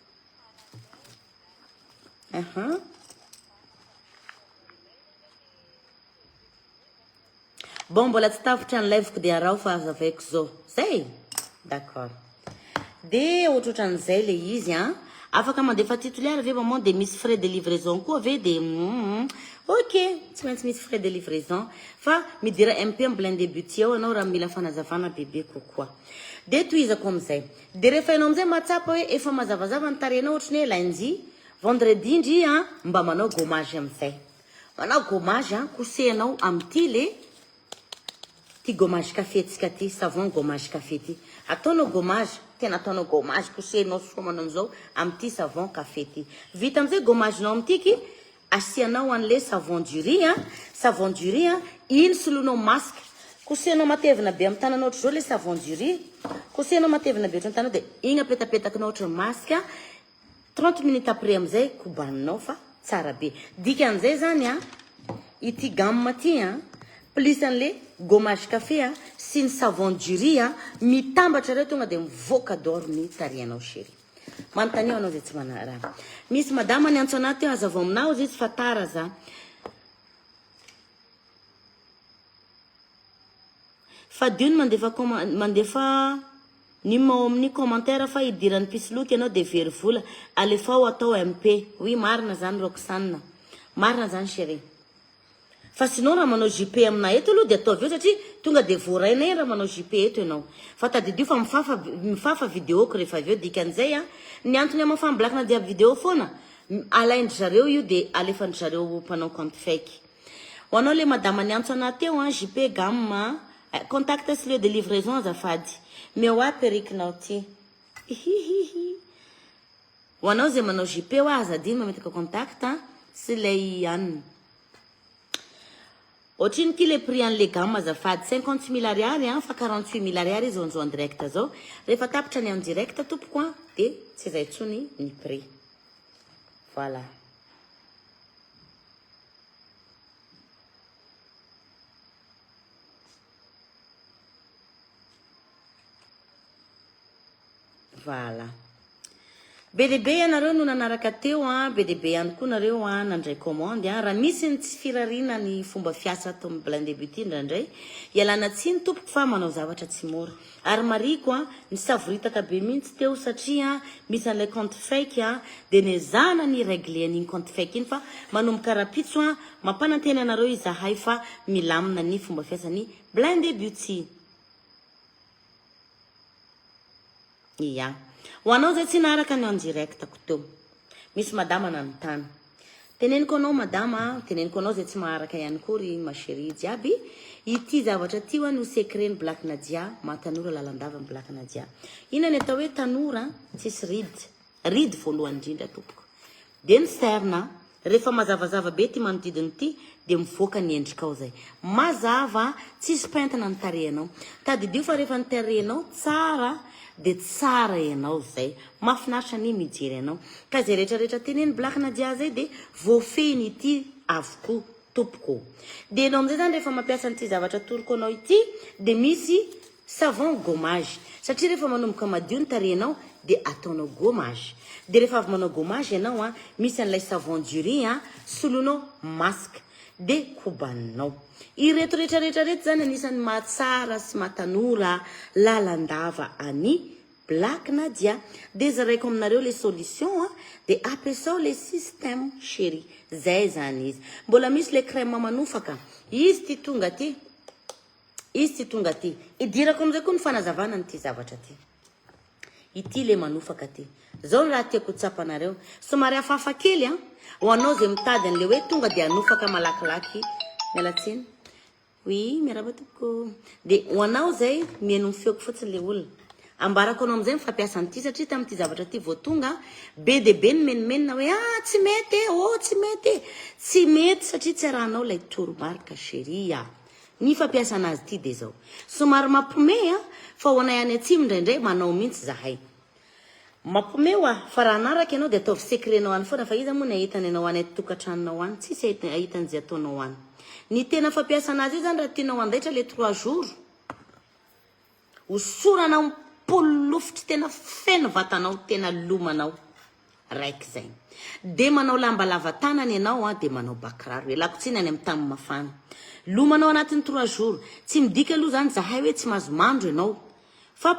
bon mbola tsy tafitra ny liveko de arao fa azavaiko zao zay d'accord de ohatrohatran'izay le izy afaka mandefa titulaire ave maman de misy frais de livraison koa ave de ok tsy maintsy misy frais de livraison fa midira MP blindé beauty ao anao raha mila fanazavana bebe kokoa de toizako am'izay de rehefa ianao am'izay matsapa hoe efa mazavazava ny tarenao ohatra ny hoe lundi vendredi indri mba manao gommage am'izay manao gommage kosehanao am'ty le ty gommage café tsika ty savon gommage café ty ataonao gommage tena ataonao gommage kosehanao soa manao zao am'ty savon café ty vita am'izay gommage nao am'tiky asianao an'le savon du riz iny solonao masque kosehanao matevina be amin'ny tananao ohatra zao le savon du riz kosehanao matevina be ohatra ny tananao de igny apetapetakinao ohatra masque 30 minutes après am'izay kobaninao fa tsara be dikan'izay zany ity gamme ty plus an'le gommage café sy ny savon du riz mitambatra reo tonga de mivoaka daholo ny tarianao chéri manontany eo anao zay tsy manaraha misy madama ny antso anaty eo azavo aminao izy fa tara za fa diony mandefa nimao amin'ny commentaire fa idiran'ny pisloky ianao de very vola alefao atao MP oui marina zany Roxane marina zany chéri fa sinon raha manao JP aminay eto aloha de ataovy eo satria tonga de voarainay raha manao JP eto ianao fa tadidio fa mifafa vidéoko rehefa avy eo dikan'izay ny antony amafamblakina diaby vidéo foana alaindry zareo io de alefandry zareo mpanao compte fake ho anao le madama ny antso anaty eo JP gamme contact sy lieu de livraison azafady meo perikinao ty ho anao zay manao JP azadiny mametaka contact sy lay anina ohatriny ty le prix an'le gamme azafady 50 000 ariary fa 48 000 ariary izy onjo en direct zao rehefa tapitra ny en direct tompoko de tsy zay tsony ny prix voilà voilà be de be ianareo no nanaraka teo be de be ihany koa nareo nandray commande raha misy ny tsy firarina ny fomba fiasa ato amin'ny blindé beauty indraindray ialana tsiny tompoko fa manao zavatra tsy mora ary mariko ny savoritaka be mihitsy teo satria misy an'ilay compte fake de nezana ny réglé an'iny compte fake iny fa manomboka rapitso mampananteny anareo izahay fa milamina ny fomba fiasan'ny blindé beauty iya ho anao zay tsy naraka ny en direct ko teo misy madama nanontany teneniko anao madama teneniko anao zay tsy maharaka ihany kory ma chérie jiaby ity zavatra ty ho no secret ny Black Nadia matanora lalandava ny Black Nadia ina ny atao hoe tanora tsisy ridy voalohany indrindra tompoko de ny serna rehefa mazavazava be ty manodidiny ty de mivoaka ny endrikao zay mazava tsisy pentana ny tarehanao tadidio fa rehefa ny tarehanao tsara de tsara ianao zay mafinaritra ny mijery ianao ka zay rehetrarehetra teneny Black Nadia zay de voafeny ity avokoa tompoko de anao am'izay zany rehefa mampiasa an'ity zavatra toroko anao ity de misy savon gommage satria rehefa manomboka madio ny tarehanao de ataonao gommage de rehefa avy manao gommage ianao misy an'ilay savon du riz solonao masque de kobaninao. Ireto rehetrarehetrarehetra zany anisan'ny mahatsara sy matanora lalandava any Black Nadia. De zaraiko aminareo les solutions de ampiasao les systèmes chéri. Zay zany izy. Mbola misy le crème manofaka. Izy ty tonga ty. Idirako amizay koa ny fanazavana n'ity zavatra ty. Ity le manofaka ty. Zao raha tiako tsapanareo. Somary hafahafa kely ho anao zay mitady an'le hoe tonga de anofaka malakilaky. Mialatsiny. Oui, miarahaba tompoko. De ho anao zay mihaino feoko fotsiny le olona. Ambarako anao amizay mifampiasa an'ity satria tamin'ity zavatra ty vao tonga be de be ny menimenina hoe tsy mety tsy mety. Tsy mety satria tsy arahanao lay toromarika chéri Ny fampiasa anazy ty de zao. Somary mampome fa ho anay any atsimo indraindray manao mihitsy zahay. Mampome fa raha anaraka ianao de ataovy secretnao any foana fa iza moa ny ahitany anao any tokantranonao any tsisy ahitan'izay ataonao any. Ny tena fampiasa anazy io zany raha tianao andaitra le 3 jours. Hosoranao polofitry tena feno vatanao tena lomanao. Raiky zay. De manao lamba lava tanana ianao de manao bakiraro. Elako tsiny any amin'ny tany mafana. Lomanao anatin'ny 3 jours. Tsy midika aloha zany zahay hoe tsy mahazo mandro ianao. Fa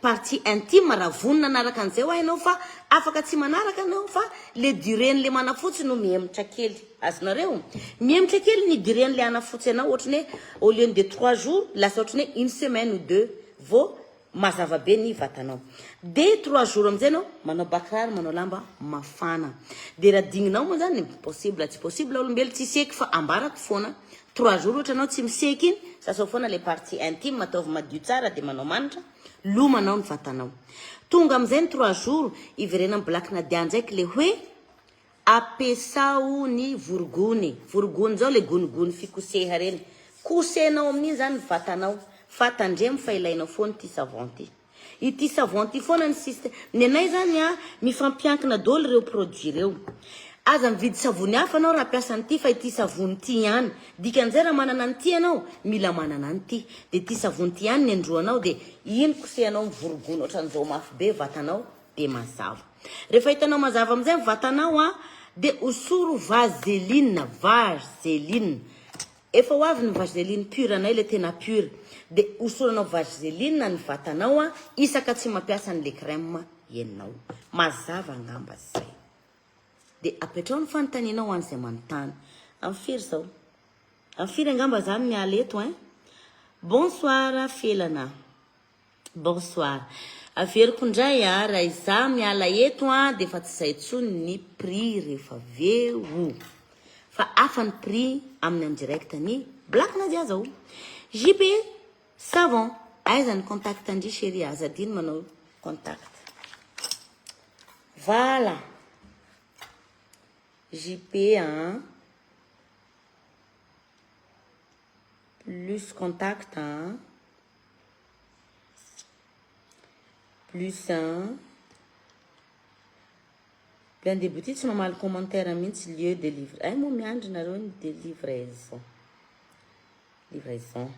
partie intime raha vonina anaraka an'izay ho ianao fa afaka tsy manaraka anao fa le durée-n'le manafotsy no miemitra kely. Azonareo? Miemitra kely ny durée-n'le anafotsy anao ohatrany hoe au lieu de 3 jours, lasa ohatrany hoe 1 semaine ou 2 vao mazava be ny vatanao. De 3 jours amizay anao manao bakiraro, manao lamba mafana. De raha digninao moa zany possible tsy possible olombelo tsy seky fa ambarako foana 3 jours ohatra anao tsy miseky iny, sasao foana le partie intime ataovy madio tsara de manao manitra, lomanao ny vatanao. Tonga amizay ny 3 jours iverena amin'ny Black Nadia ndraiky le hoe apesao ny vorogony. Vorogony zao le gonigony fikoseha reny. Kosehnao amin'iny zany ny vatanao. Fatandremo fa ilainao foana ty savon ty. Ity savon ty foana ny système. Ny anay zany mifampiankina daholo reo produit reo. Aza mividy savony hafa anao raha ampiasa an'ity fa ity savony ty ihany. Dikan'izay raha manana an'ity anao, mila manana an'ity. De ity savony ty ihany ny androanao de iny kosehanao mivorogony ohatran'izao mafy be vatanao de mazava. Rehefa hitanao mazava amizay ny vatanao de osoro vaseline. Efa ho avy ny vaseline pure anay le tena pure. De osoranao vaseline ny vatanao isaka tsy mampiasa an'le crème ianao. Mazava angamba zay. De apetrao ny fanontanianao an'izay manontany. Amfiry zao. Amfiry angamba zany miala eto Bonsoir felana. Bonsoir. Averiko ndray raha iza miala eto de fa tsy zay tsony ny prix rehefa veo. Fa afa ny prix amin'ny en direct ny Black Nadia zao. JP savon. Aiza ny contact andry chéri azadiny manao contact. Voilà. JP plus contact plus plein de boutiques tsy mamaly commentaire mihitsy lieu de livre. Ay mo miandry nareo ny de livraison.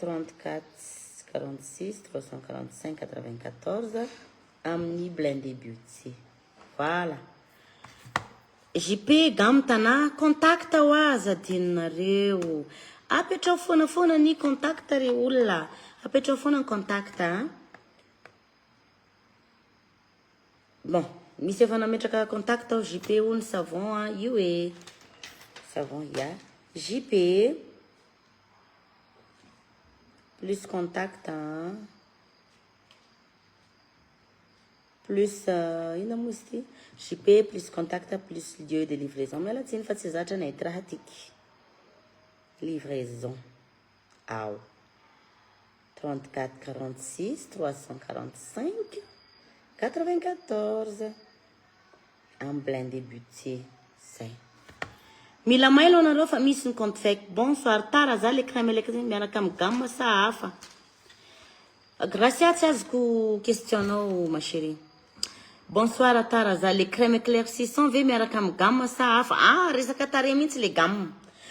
34 46 345 94 amin'ny Blended Beauty. Voilà. JP gam tana contact azadinareo. Apetrao foana ny contact re olona. Apetrao foana ny contact Bon, misy efa nametraka contact JP ou ny savon io savon JP plus contact plus ina mousty JP plus contact plus lieu de livraison. Mais là tin fa tsy zatra na itra hatiky. Livraison. 34 46 345 94 en Blended Beauty. Say. Mila mailo anareo fa misy ny compte fake. Bonsoir tara za le crème le miaraka amin'ny gamme sa hafa. Gracias azoko questionao ma chérie. Bonsoir tara za le crème éclaircissant ve miaraka amin'ny gamme sa hafa. Resaka tare mihitsy le gamme.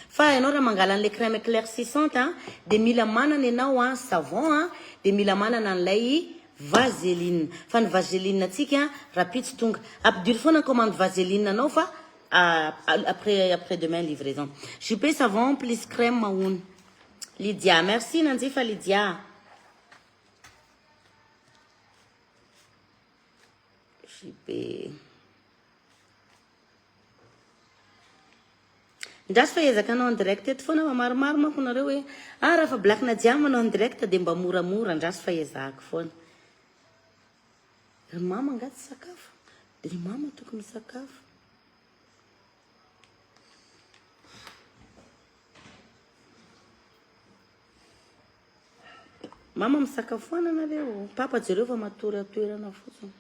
Fa ianao raha mangala le crème éclaircissante de mila manana ianao savon de mila manana an'lay vaseline. Fa ny vaseline atsika rapitsy tonga. Ampidiry foana commande vaseline anao fa après demain livraison. JP savon plus crème maoun. Lydia, merci Nanzifa Lydia. JP. Ndraso fa ezaka anao en direct eto foana fa maromaro manko nareo hoe raha fa black Nadia manao en direct dia mba moramora ndraso fa ezahako foana. Ry mama angaty sakafo. Ry mama tokony sakafo. Mama misakafoana anareo. Papa jereo fa matory atoerana fotsiny.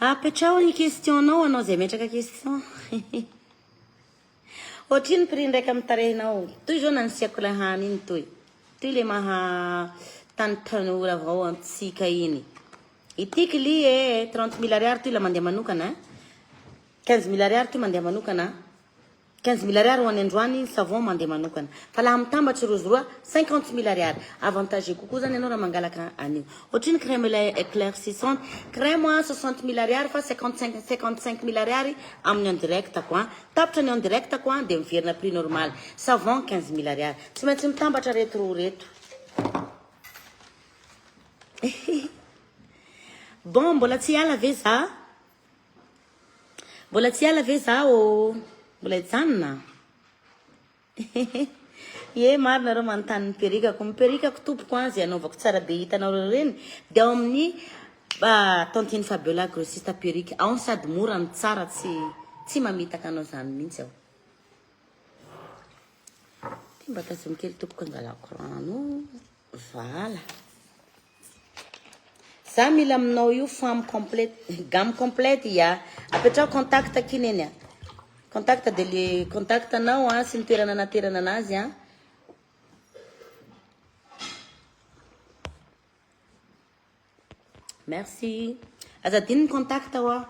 Apetrao ny questionnao anao zay metraka question. Ohatriny prix ndraiky amitarehinao. Toy zao nansiako le hany iny toy. Toy le maha tanora avao antsika iny. Itiky li 30 000 ariary toy la mandeha manokana. 15 000 ariary toy mandeha manokana. 15 000 ariary ho any androany savon mandeha manokana. Fa laha mitambatry rozy roa 50 000 ariary. Avantage kokoa zany ianao raha mangalaka anio. Ohatriny crème le éclaircissante, crème 60 000 ariary fa 55 000 ariary amin'ny en direct ko. Tapitra ny en direct ko dia miverina prix normal. Savon 15 000 ariary. Tsy maintsy mitambatra reto roa reto. Bon, mbola tsy hiala ve za? Mbola tsy hiala ve za o? Mbola hijanona? Ye marina reo manontany ny perikako. Ny perikako tompoko azy anaovako tsara be hitanao reny. Dia ao amin'ny Tantine Fabiola grossiste perika. Ao ny sady mora ny tsara tsy mamitaka anao zany mihitsy aho. Mba tasy mikely tompoko angalako rano. Voilà. Za mila aminao io femme complète, gamme complète ya. Apetrao contact kineny. Contact de contact anao sy ny toerana naterana anazy a. Merci. Azadiny ny contact wa.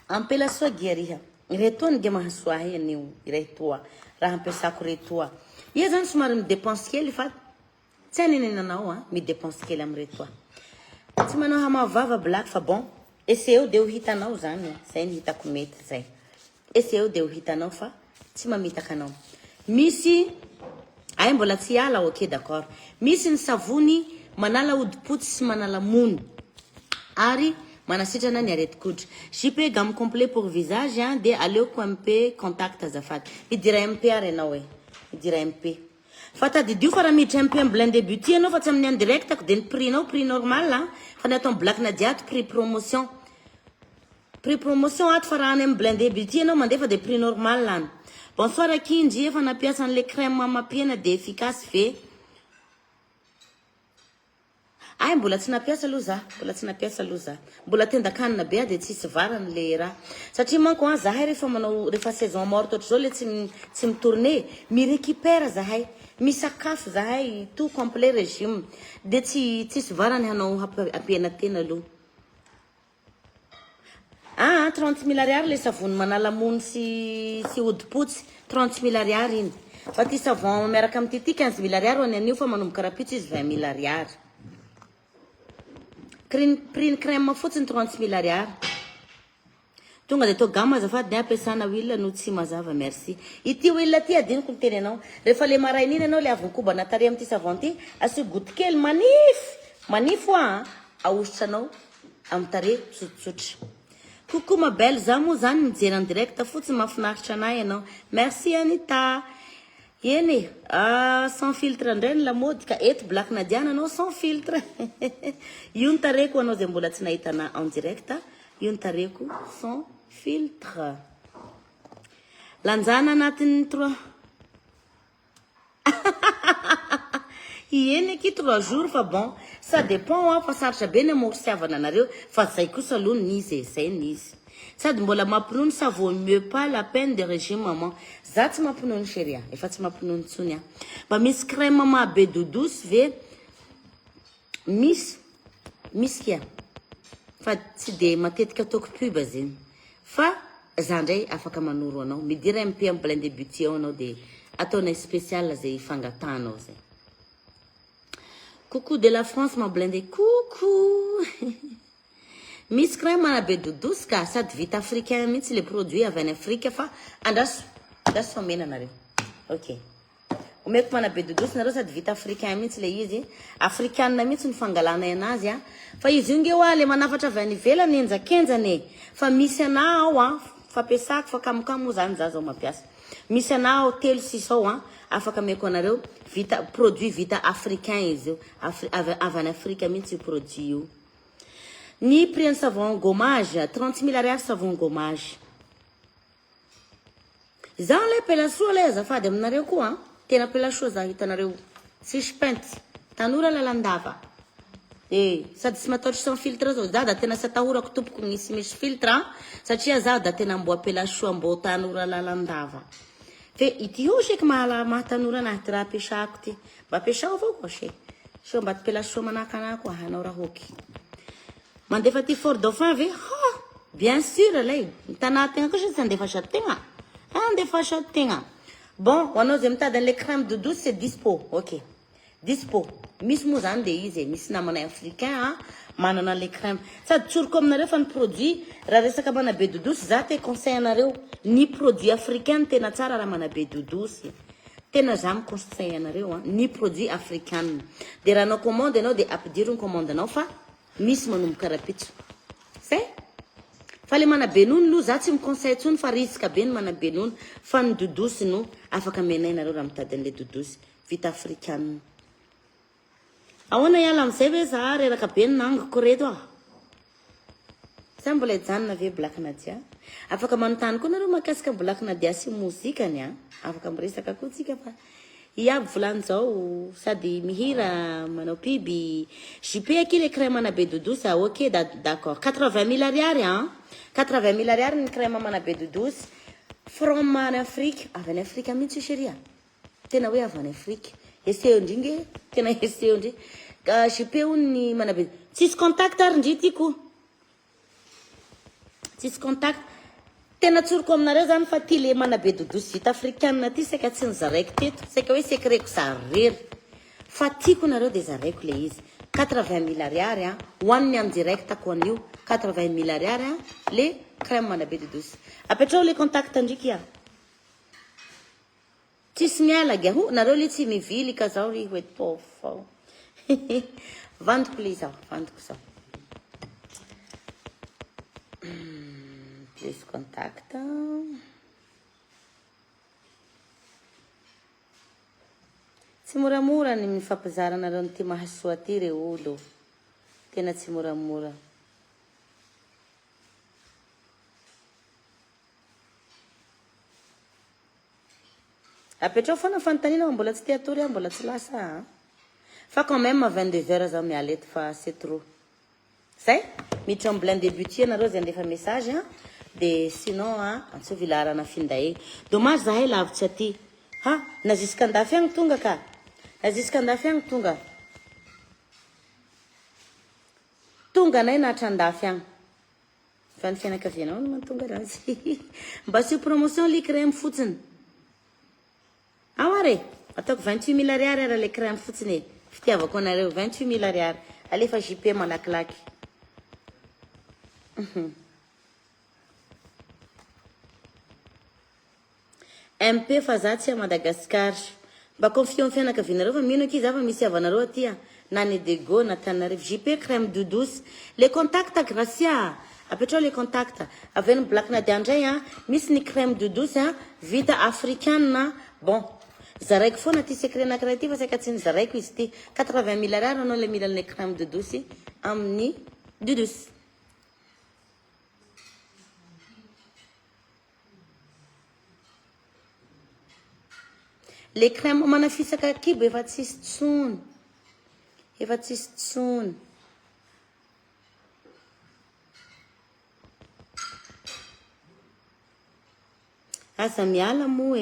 Ampela soa giariha. Ireto ny dia mahasoa anio. Ireto raha ampiasako reto. Ia zany somary midepense kely fa tsy anenena anao midepense kely amreto. Tsy manao hamavava black fa bon. Essayeo dia ho hitanao zany. Zay ny hitako mety zay. Essayeo dia ho hitanao fa tsy mamitaka anao. Misy ay mbola tsy ala ok d'accord. Misy ny savony manala odipotsy sy manala mony. Ary manasitrana ny areti-koditra. JP gamme complet pour visage dia aleoko MP contact azafady. Idira MP ary anao idira MP. Fa tadidio fa raha miditra MP blindé beauty anao fa tsy amin'ny en direct ako dia ny prix nao prix normal fa ny atao black Nadia ato prix promotion. Prix promotion ato fa raha any amin'ny blindé beauty anao mandefa dia prix normal any. Bonsoir Akinji efa napiasa an'le crème mamapena dia efficace ve? Ay mbola tsy napiasa aloha za, mbola tsy napiasa aloha za. Mbola tendakanina be dia tsisy varany le raha. Satria manko zahay rehefa manao rehefa saison mort ohatr' zao le tsy mitourner, mi-récupère zahay, misakafo zahay tout complet régime. Dia tsisy varany hanao ampiana tena aloha. 30 000 ariary le savony manala mony sy odipotsy 30 000 ariary iny. Fa ty savon miaraka amin'ity 15 000 ariary ho any anio fa manomboka rapitsa izy 20 000 ariary. Prix crème fotsiny 30 000 ariary. Tonga dia atao gamme azafady dia ampiasana huile no tsy mazava merci. Ity huile ty adiniko ny teny anao. Rehefa le maraina iny anao le avon-kobana tare amin'ity savon ty, asio goty kely manifo ahositra anao amin'ny tare tsotsotra. Coucou ma belle, za moa zany mijery en direct fotsiny mahafinaritra anay ianao. Merci Anita. Eny sans filtre ndray ny lamody ka eto black Nadia anao sans filtre. Io ny tareko anao zay mbola tsy nahitana en direct. Io ny tareko sans filtre. Lanjana anatin'ny 3. Eny aki 3 jours fa bon. Ça dépend fa sarotra be ny amorosiavana anareo fa zay kosa aloha nizy zay nizy. Sady mbola mampinono ça vaut mieux pas la peine de régime maman. Za tsy mampinono chérie, efa tsy mampinono tsony Ba misy crème maman be douce ve misy kia. Fa tsy de matetika ataoko pub zeny. Fa Zandray afaka manoro anao midira MP am blend débuté anao de ataonay spécial zay fangatanao zay. Coucou de la France ma blindé, coucou. Miss crème à be doudous ka sady vita africain mihitsy les produits avy any Afrique fa andraso famena nareo. OK. Omeko mana be doudous nareo sady vita africain mihitsy le izy africaine mihitsy ny fangalanay anazy a fa izy io nge le manafatra avy any ivelany enjakenjany fa misy anao fampiasako fa kamokamo zany za zao mampiasa. Misy anao telo sisao afaka meko anareo vita produit vita africain izy io avy any Afrique mihitsy produit io. Ni prix un savon gommage 30 000 ariary savon gommage. Za le pela soa le azafady aminareo koa tena pela soa za hitanareo tsisy penty tanora lalandava. Sady tsy mataotry sans filtre zao za da tena sy atahorako tompoko misy filtre satria za da tena mbo apela soa mbo tanora lalandava. Fe ity io sheky mahatanora anahy ty raha apesako ty mba apesao avao koa she so mba ty pela soa manaka anahy koa hanao raha hoky. Mandefa ty Fort Dauphin ve? Bien sûr lay. Tanategna koa sy andefa chategna. Andefa chategna. Bon, anao zay mitady le crème de douce c'est dispo. OK. Dispo. Misy moa zany de izy misy namanay africain manana le crème. Sady tsoroko aminareo fa ny produit raha resaka mana be douce za te conseil anareo ny produit africain tena tsara raha mana be douce. Tena za mi conseil anareo ny produit africain. De raha anao commande anao de ampidirony commande anao fa misy manomboka rapitso. Say? Fa le mana benono lo za tsy mi conseil tsony fa risque be ny mana benono fa ny douce no afaka menay nareo raha mitady le douce vita africain. Ahoana iala amizay ve za reraka be ny nangako reto Sa mbola ijanona ve Black Nadia? Afaka manontany koa nareo makasika Black Nadia sy mozikany afaka miresaka koa tsika fa iaby volany zao sady mihira manao piby JP aky le crème mana be douce OK d'accord 80 000 ariary 80 000 ariary ny crème mana be douce from en Afrique avy any Afrique mihitsy chérie tena hoe avy any Afrique esseo ndringe tena esseo ndri JP ny mana be tsisy contact ary ndry tiko tsisy contact tena tsoroko aminareo zany fa ty le mana be douce vita africaine ty seka tsy nizaraiko teto seka hoe sekreko zarery fa tiako nareo de zaraiko le izy 80 000 ariary hoaniny am direct ko anio 80 000 ariary le crème mana be douce apetrao le contact ndriky tsisy miala gya nareo le tsy mivily ka zao ry hoe tofao vandiko le zao vandiko zao plus contact tsy moramora ny mifampizara nareo ty mahasoa ty re olo tena tsy moramora apetrao fana fantanina mbola tsy teatory mbola tsy lasa fa quand même 22 heures za mialety fa c'est trop say miditra am blend débuté nareo zay andefa message de sinon antso vilarana finday dommage zahay lavitsy aty na jusqu'à andafy agny tonga ka na jusqu'à andafy agny tonga nay natra andafy agny fa ny fianakavianao no matonga razy mba sy promotion li crème fotsiny are ataoko 28 000 ariary ara le crème fotsiny fitiavako anareo 28 000 ariary alefa JP malakilaky MP fa za tsy a Madagascar mba confie am fianakavianareo fa mino aky za fa misy avanareo aty na ny dego na Tanarive JP crème douce le contact Gracia apetrao le contact aveny Black Nadia ndray misy ny crème douce vita africaine bon zaraiko fona ty secret anakira ty fa seka tsy nizaraiko izy ty 80 000 ariary anao le mila le crème douce amin'ny douce le crème manafisaka kibo efa tsisy tsony asa miala mo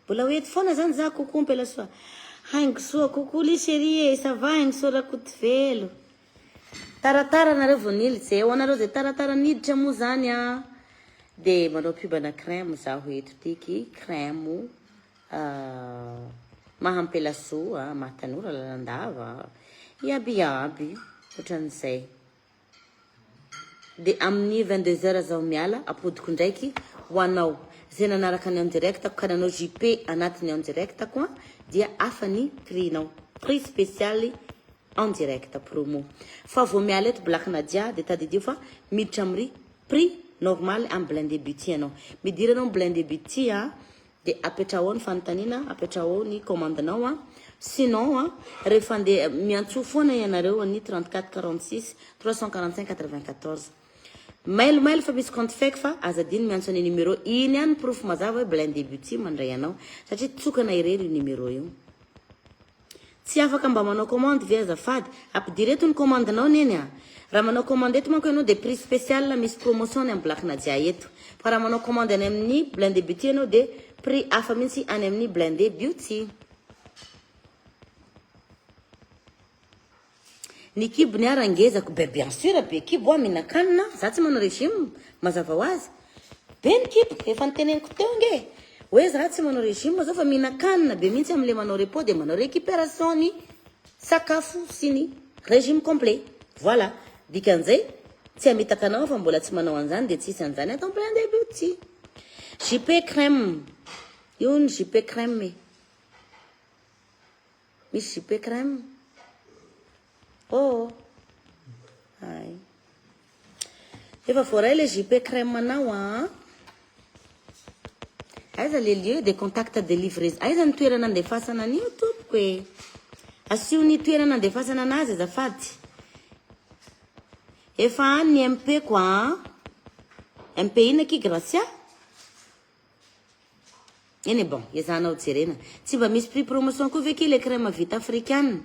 mbola hoety foana zany za coucou mpela soa haingo soa coucou li chérie ça va haingo soa rakoty velo taratara nareo vonilitsy ho anareo zay taratara niditra mo zany dia manao pibana crème zaho eto tiky crème mahampelasoa mahatanora lalandava iabiaby ohatran'izay dia amin'ny 22h zaho miala apodiko ndraiky hoanao zay nanaraka ny en direct ka nanao JP anatiny en direct koa dia afa ny prix-nao prix spécial en direct promo fa vao miala eto Black Nadia dia tadidio fa miditra amin'ny prix normal amin'ny blindé beauty anao midira anao blindé beauty dia apetrao ny fanontaniana apetrao ny commande-nao sinon rehefa andeha miantso foana ianareo ny 34 46 345 94 mail fa misy compte fake fa azadiny miantso ny numéro iny ihany proof mazava hoe blindé beauty mandray anao satria tsokana irery io numéro io tsy afaka mba manao commande ve azafady ampidiry eto ny commande-nao neny raha manao commande eto manko ianao dia prix spécial misy promotion ny amin'ny Black Nadia eto fa raha manao commande any amin'ny blindé beauty ianao dia prix afa mihitsy any amin'ny blindé beauty ny kibo ny arangezako be bien sûr be kibo mihinan-kanina za tsy manao régime mazava ho azy be ny kibo efa niteneniko teo nge hoe za tsy manao régime zao fa mihinan-kanina be mihitsy amin'ilay manao repos dia manao récupération ny sakafo sy ny régime complet voilà dikan'izay tsy hamitaka anao fa mbola tsy manao an'izany dia tsisy an'izany atao blindé beauty JP crème io ny JP crème misy JP crème oh ay efa voaray le JP crème anao aiza le lieu de contact de livraison aiza ny toerana andefasana an'io tompoko e asio ny toerana andefasana anazy azafady efa ny MP koa MP ina ki Gracia eny bon ezanao jerena tsy mba misy prix promotion koa ve ki le crème vita africaine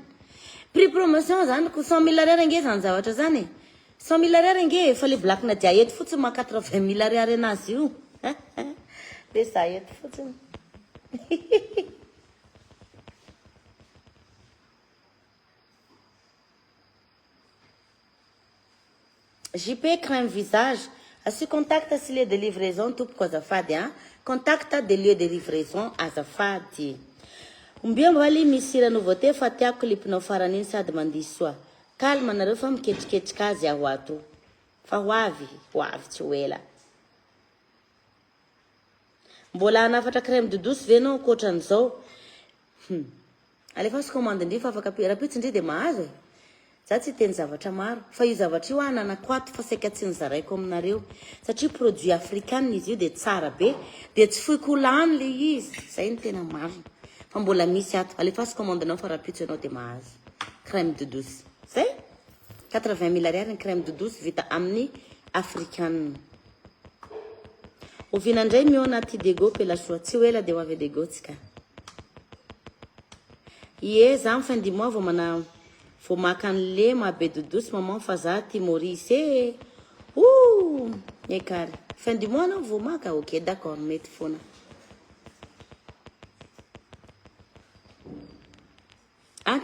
prix promotion zany ko 100 000 ariary nge zany zavatra zany 100 000 ariary nge fa le Black Nadia eto fotsiny ma 80 000 ariary anazy io le za eto fotsiny JP crème visage asio contact sy lieu de livraison tompoko azafady contact de lieu de livraison azafady ombia mbaly misy la nouveauté fa tiako clipinao farany iny sady mandiso soa calme nareo fa miketriketrika azy aho ato fa ho avy tsy ho ela mbola anafatra crème de douce venao koatran'izao alefasy commande ndry fa afaka rapitsy ndry dia mahazo za tsy teny zavatra maro fa io zavatra io nanakwato fa saika tsy nizaraiko aminareo satria produit africain izy io dia tsara be dia tsy foiko lany le izy zay ny tena marina fa mbola misy ato alefasy commande-nao fa rapitso ianao dia mahazo crème de douce zay 80 000 ariary ny crème de douce vita amin'ny africaine ovinandray miona ty dego pelasoa tsy ho ela dia ho avy dego tsika ie za fin du mois vao maka an'le mabe de douce maman fa za ty Maurice ekary fin du mois anao vao maka ok d'accord mety foana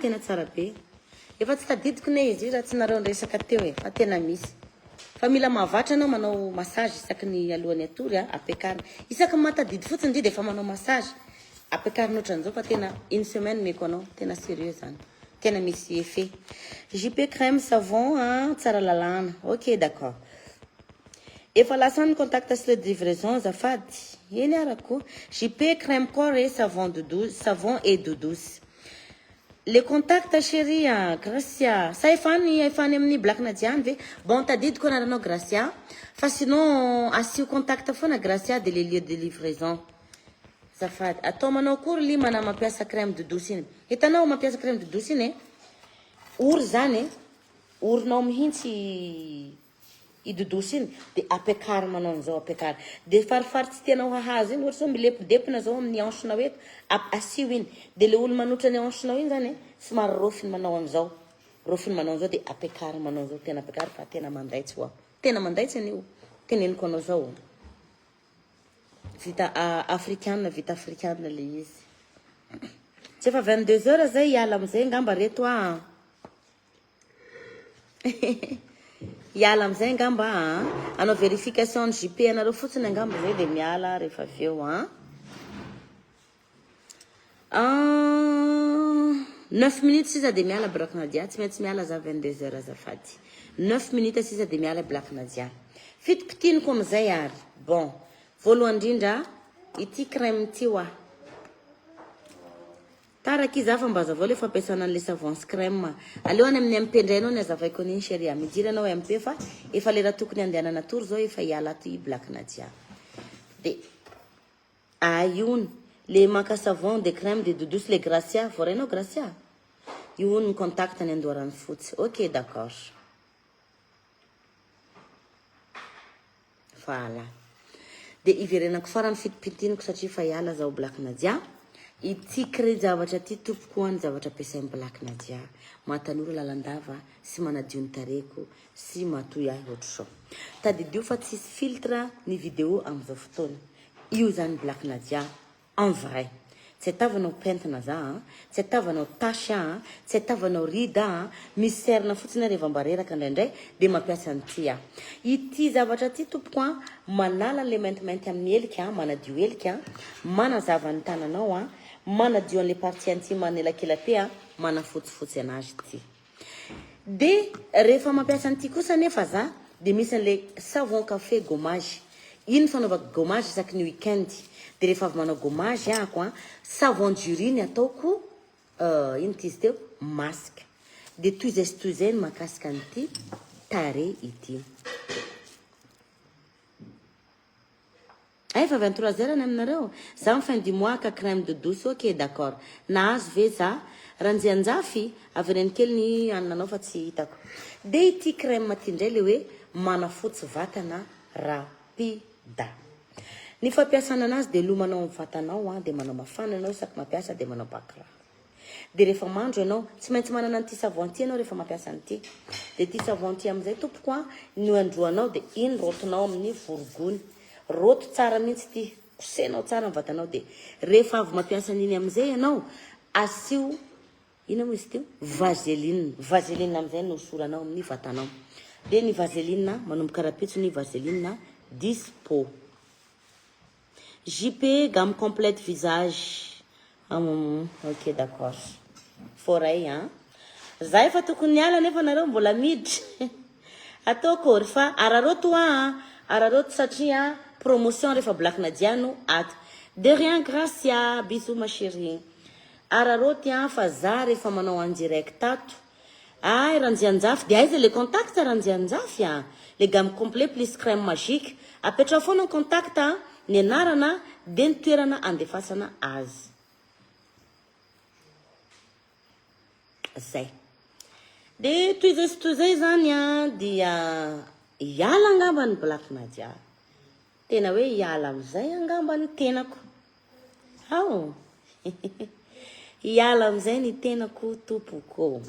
tena tsara be efa tsy tadidiko ne izy io raha tsy nareo nresaka teo e fa tena misy fa mila mahavatra anao manao massage isaky ny alohan'ny atory apekarina isaky matadidy fotsiny ndry dia efa manao massage apekarina ohatran'izao fa tena une semaine meko anao tena sérieux zany tena misy effet JP crème savon tsara lalàna ok d'accord efa lasany contact sy le livraison azafady eny arako JP crème corps et savon et d'eau douce le contact chérie Gracia sa efany amin'ny Black Nadia ve bon tadidiko anaranao Gracia fa sinon asio contact foana Gracia de les lieux de livraison zafady atao manao kory limana mampiasa crème de douce iny hitanao mampiasa crème de douce iny ory zany orinao mihitsy i dodosy iny dia apekary manao an'izao apekary dia farifary tsy tianao hahazo iny ohatra zao milepidepina zao amin'ny hanchenao eto asio iny dia le olo manotra ny hanchenao iny zany somary rofiny manao an'izao dia apekary manao an'izao tena apekary fa tena mandaitsy hoa tena mandaitsy an'io teneniko anao zao vita africaine le izy tsy efa 22h zay hiala am'izay ngamba reto Hiala am'izay angamba anao vérification ny JP anareo fotsiny angamba zay dia miala rehefa avy eo 9 minutes sisa dia miala Black Nadia, tsy maintsy miala za 22 heures azafady. 9 minutes sisa dia miala Black Nadia. Fitopitianiko am'izay ary. Bon, voalohany indrindra ity crème ity wa. Taraki za fa mba zavao le fampiasana an'le savon crème. Aleoany amin'ny ampendrainao ny azavaiko an'iny chérie. Midiry anao MP fa efa le raha tokony andehanana tour zao efa hiala ty Black Nadia. De iony le maka savon de crème de douce le Gracia, vorenao Gracia. Iony ny contact ny andoharany fotsy. Ok, d'accord. Voilà. De iverenako farany fitopitianiko satria fa hiala zao Black Nadia. Ity crée zavatra ty tompoko any zavatra ampiasain'ny Black Nadia. Matanora lalandava, sy manadio ny tareko, sy matoy ahy ohatr'izao. Tadidio fa tsisy filtre ny vidéo am'izao fotoana. Io zany Black Nadia en vrai. Tsy atavanao pentina za, tsy atavanao tasy, tsy atavanao rida, misy serina fotsiny rehefa mba reraka indraindray dia mampiasa an'ity. Ity zavatra ty tompoko manala le maintimainty amin'ny helika, manadio helika, manazava ny tananao, manadio an'le partie anty manelakelape, manafotsifotsy anazy ity. De rehefa mampiasa an'ity kosa nefa za, dia misy an'le savon café gommage. Iny fanaovako gommage isaky ny weekend. De rehefa avy manao gommage ako savon d'urine ataoko ino ty izy teo masque. De toizeny makasika an'ity tare ity. Efa 23 heures ny aminareo. Za ny fin du mois ka crème de douce, ok d'accord. Nahazo ve za ranjianjafy avereny kely ny ananao fa tsy hitako. De ity crème ty indray le hoe manafotsy vatana rapida. Ny fampiasana anazy de lomanao amin'ny vatanao de manao mafana anao isaky mampiasa de manao bakra. De rehefa mandro ianao tsy maintsy manana an'ity savon ty ianao rehefa mampiasa an'ity. De ity savon ty am'izay tompoko ny androanao de iny rotonao amin'ny vorogony. Roto tsara mihitsy ty, kosenao tsara ny vatanao de rehefa avy mampiasa an'iny am'izay ianao asio ino mo izy teo vaseline. Vaseline am'izay no soranao amin'ny vatanao. De ny vaseline manomboka rapitso ny vaseline dispo. JP gamme complète visage. Ok d'accord. Foray za efa tokony niala nefa nareo mbola miditra. Ataoko rehefa araroto satria promotion rehefa Black Nadia no ato. De rien gracia, bisous ma chérie. Araroty fa za rehefa manao en direct ato. Ranjianjafy de aiza le contact ranjianjafy le gamme complet plus crème magique. Apetra foana contact ny anarana de ny toerana andefasana azy. Zay. De toizay zany dia hiala angamba ny Black Nadia. Tena hoe hiala am'izay angamba ny tenako. Hiala am'izay ny tenako tompoko.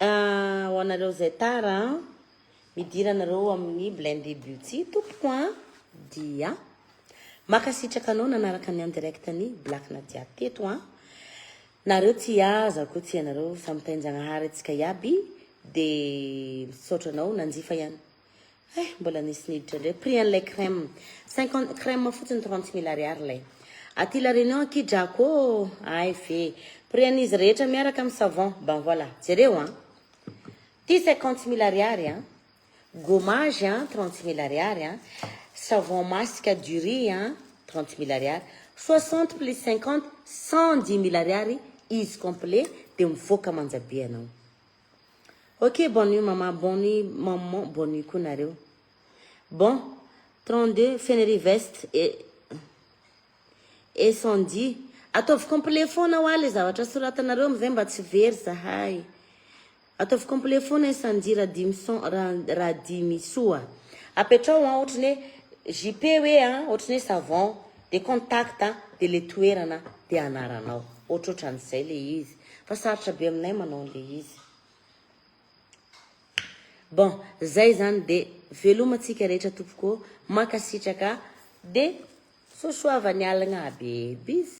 Ho anareo zay tara midira anareo amin'ny Blended Beauty tompoko dia makasitraka anao nanaraka ny en direct ny Black Nadia teto nareo ty azako ty anareo samitainjagnahary atsika iaby de misaotra anao nanjifa ihany mbola nisy niditra ndray prix an'ilay crème 50 crème fotsiny 30 000 ariary lay aty la réunion akidrako fe prix an'izy rehetra miaraka amin'ny savon ben voilà jereo ty 50 000 ariary gommage 30 000 ariary savon masque du riz 30 000 ariary 60 plus 50 110 000 ariary izy complet de mivoaka manjabe anao. Ok, bonne nuit maman, bonne nuit maman, bonne nuit koa nareo. Bon 32 Fenery veste et Sandy ataovy complet foana le zavatra soratanareo am'izay mba tsy very zahay. Ataovy complet foana e Sandy raha dimy soa apetrao ohatrany JP hoe ohatrany savon de contact de le toerana de anaranao ohatrohatran'izay le izy fa sarotra be aminay manao le izy. Bon zay zany de velomatsika rehetra tompoko makasitraka de sosoavany alina aby izy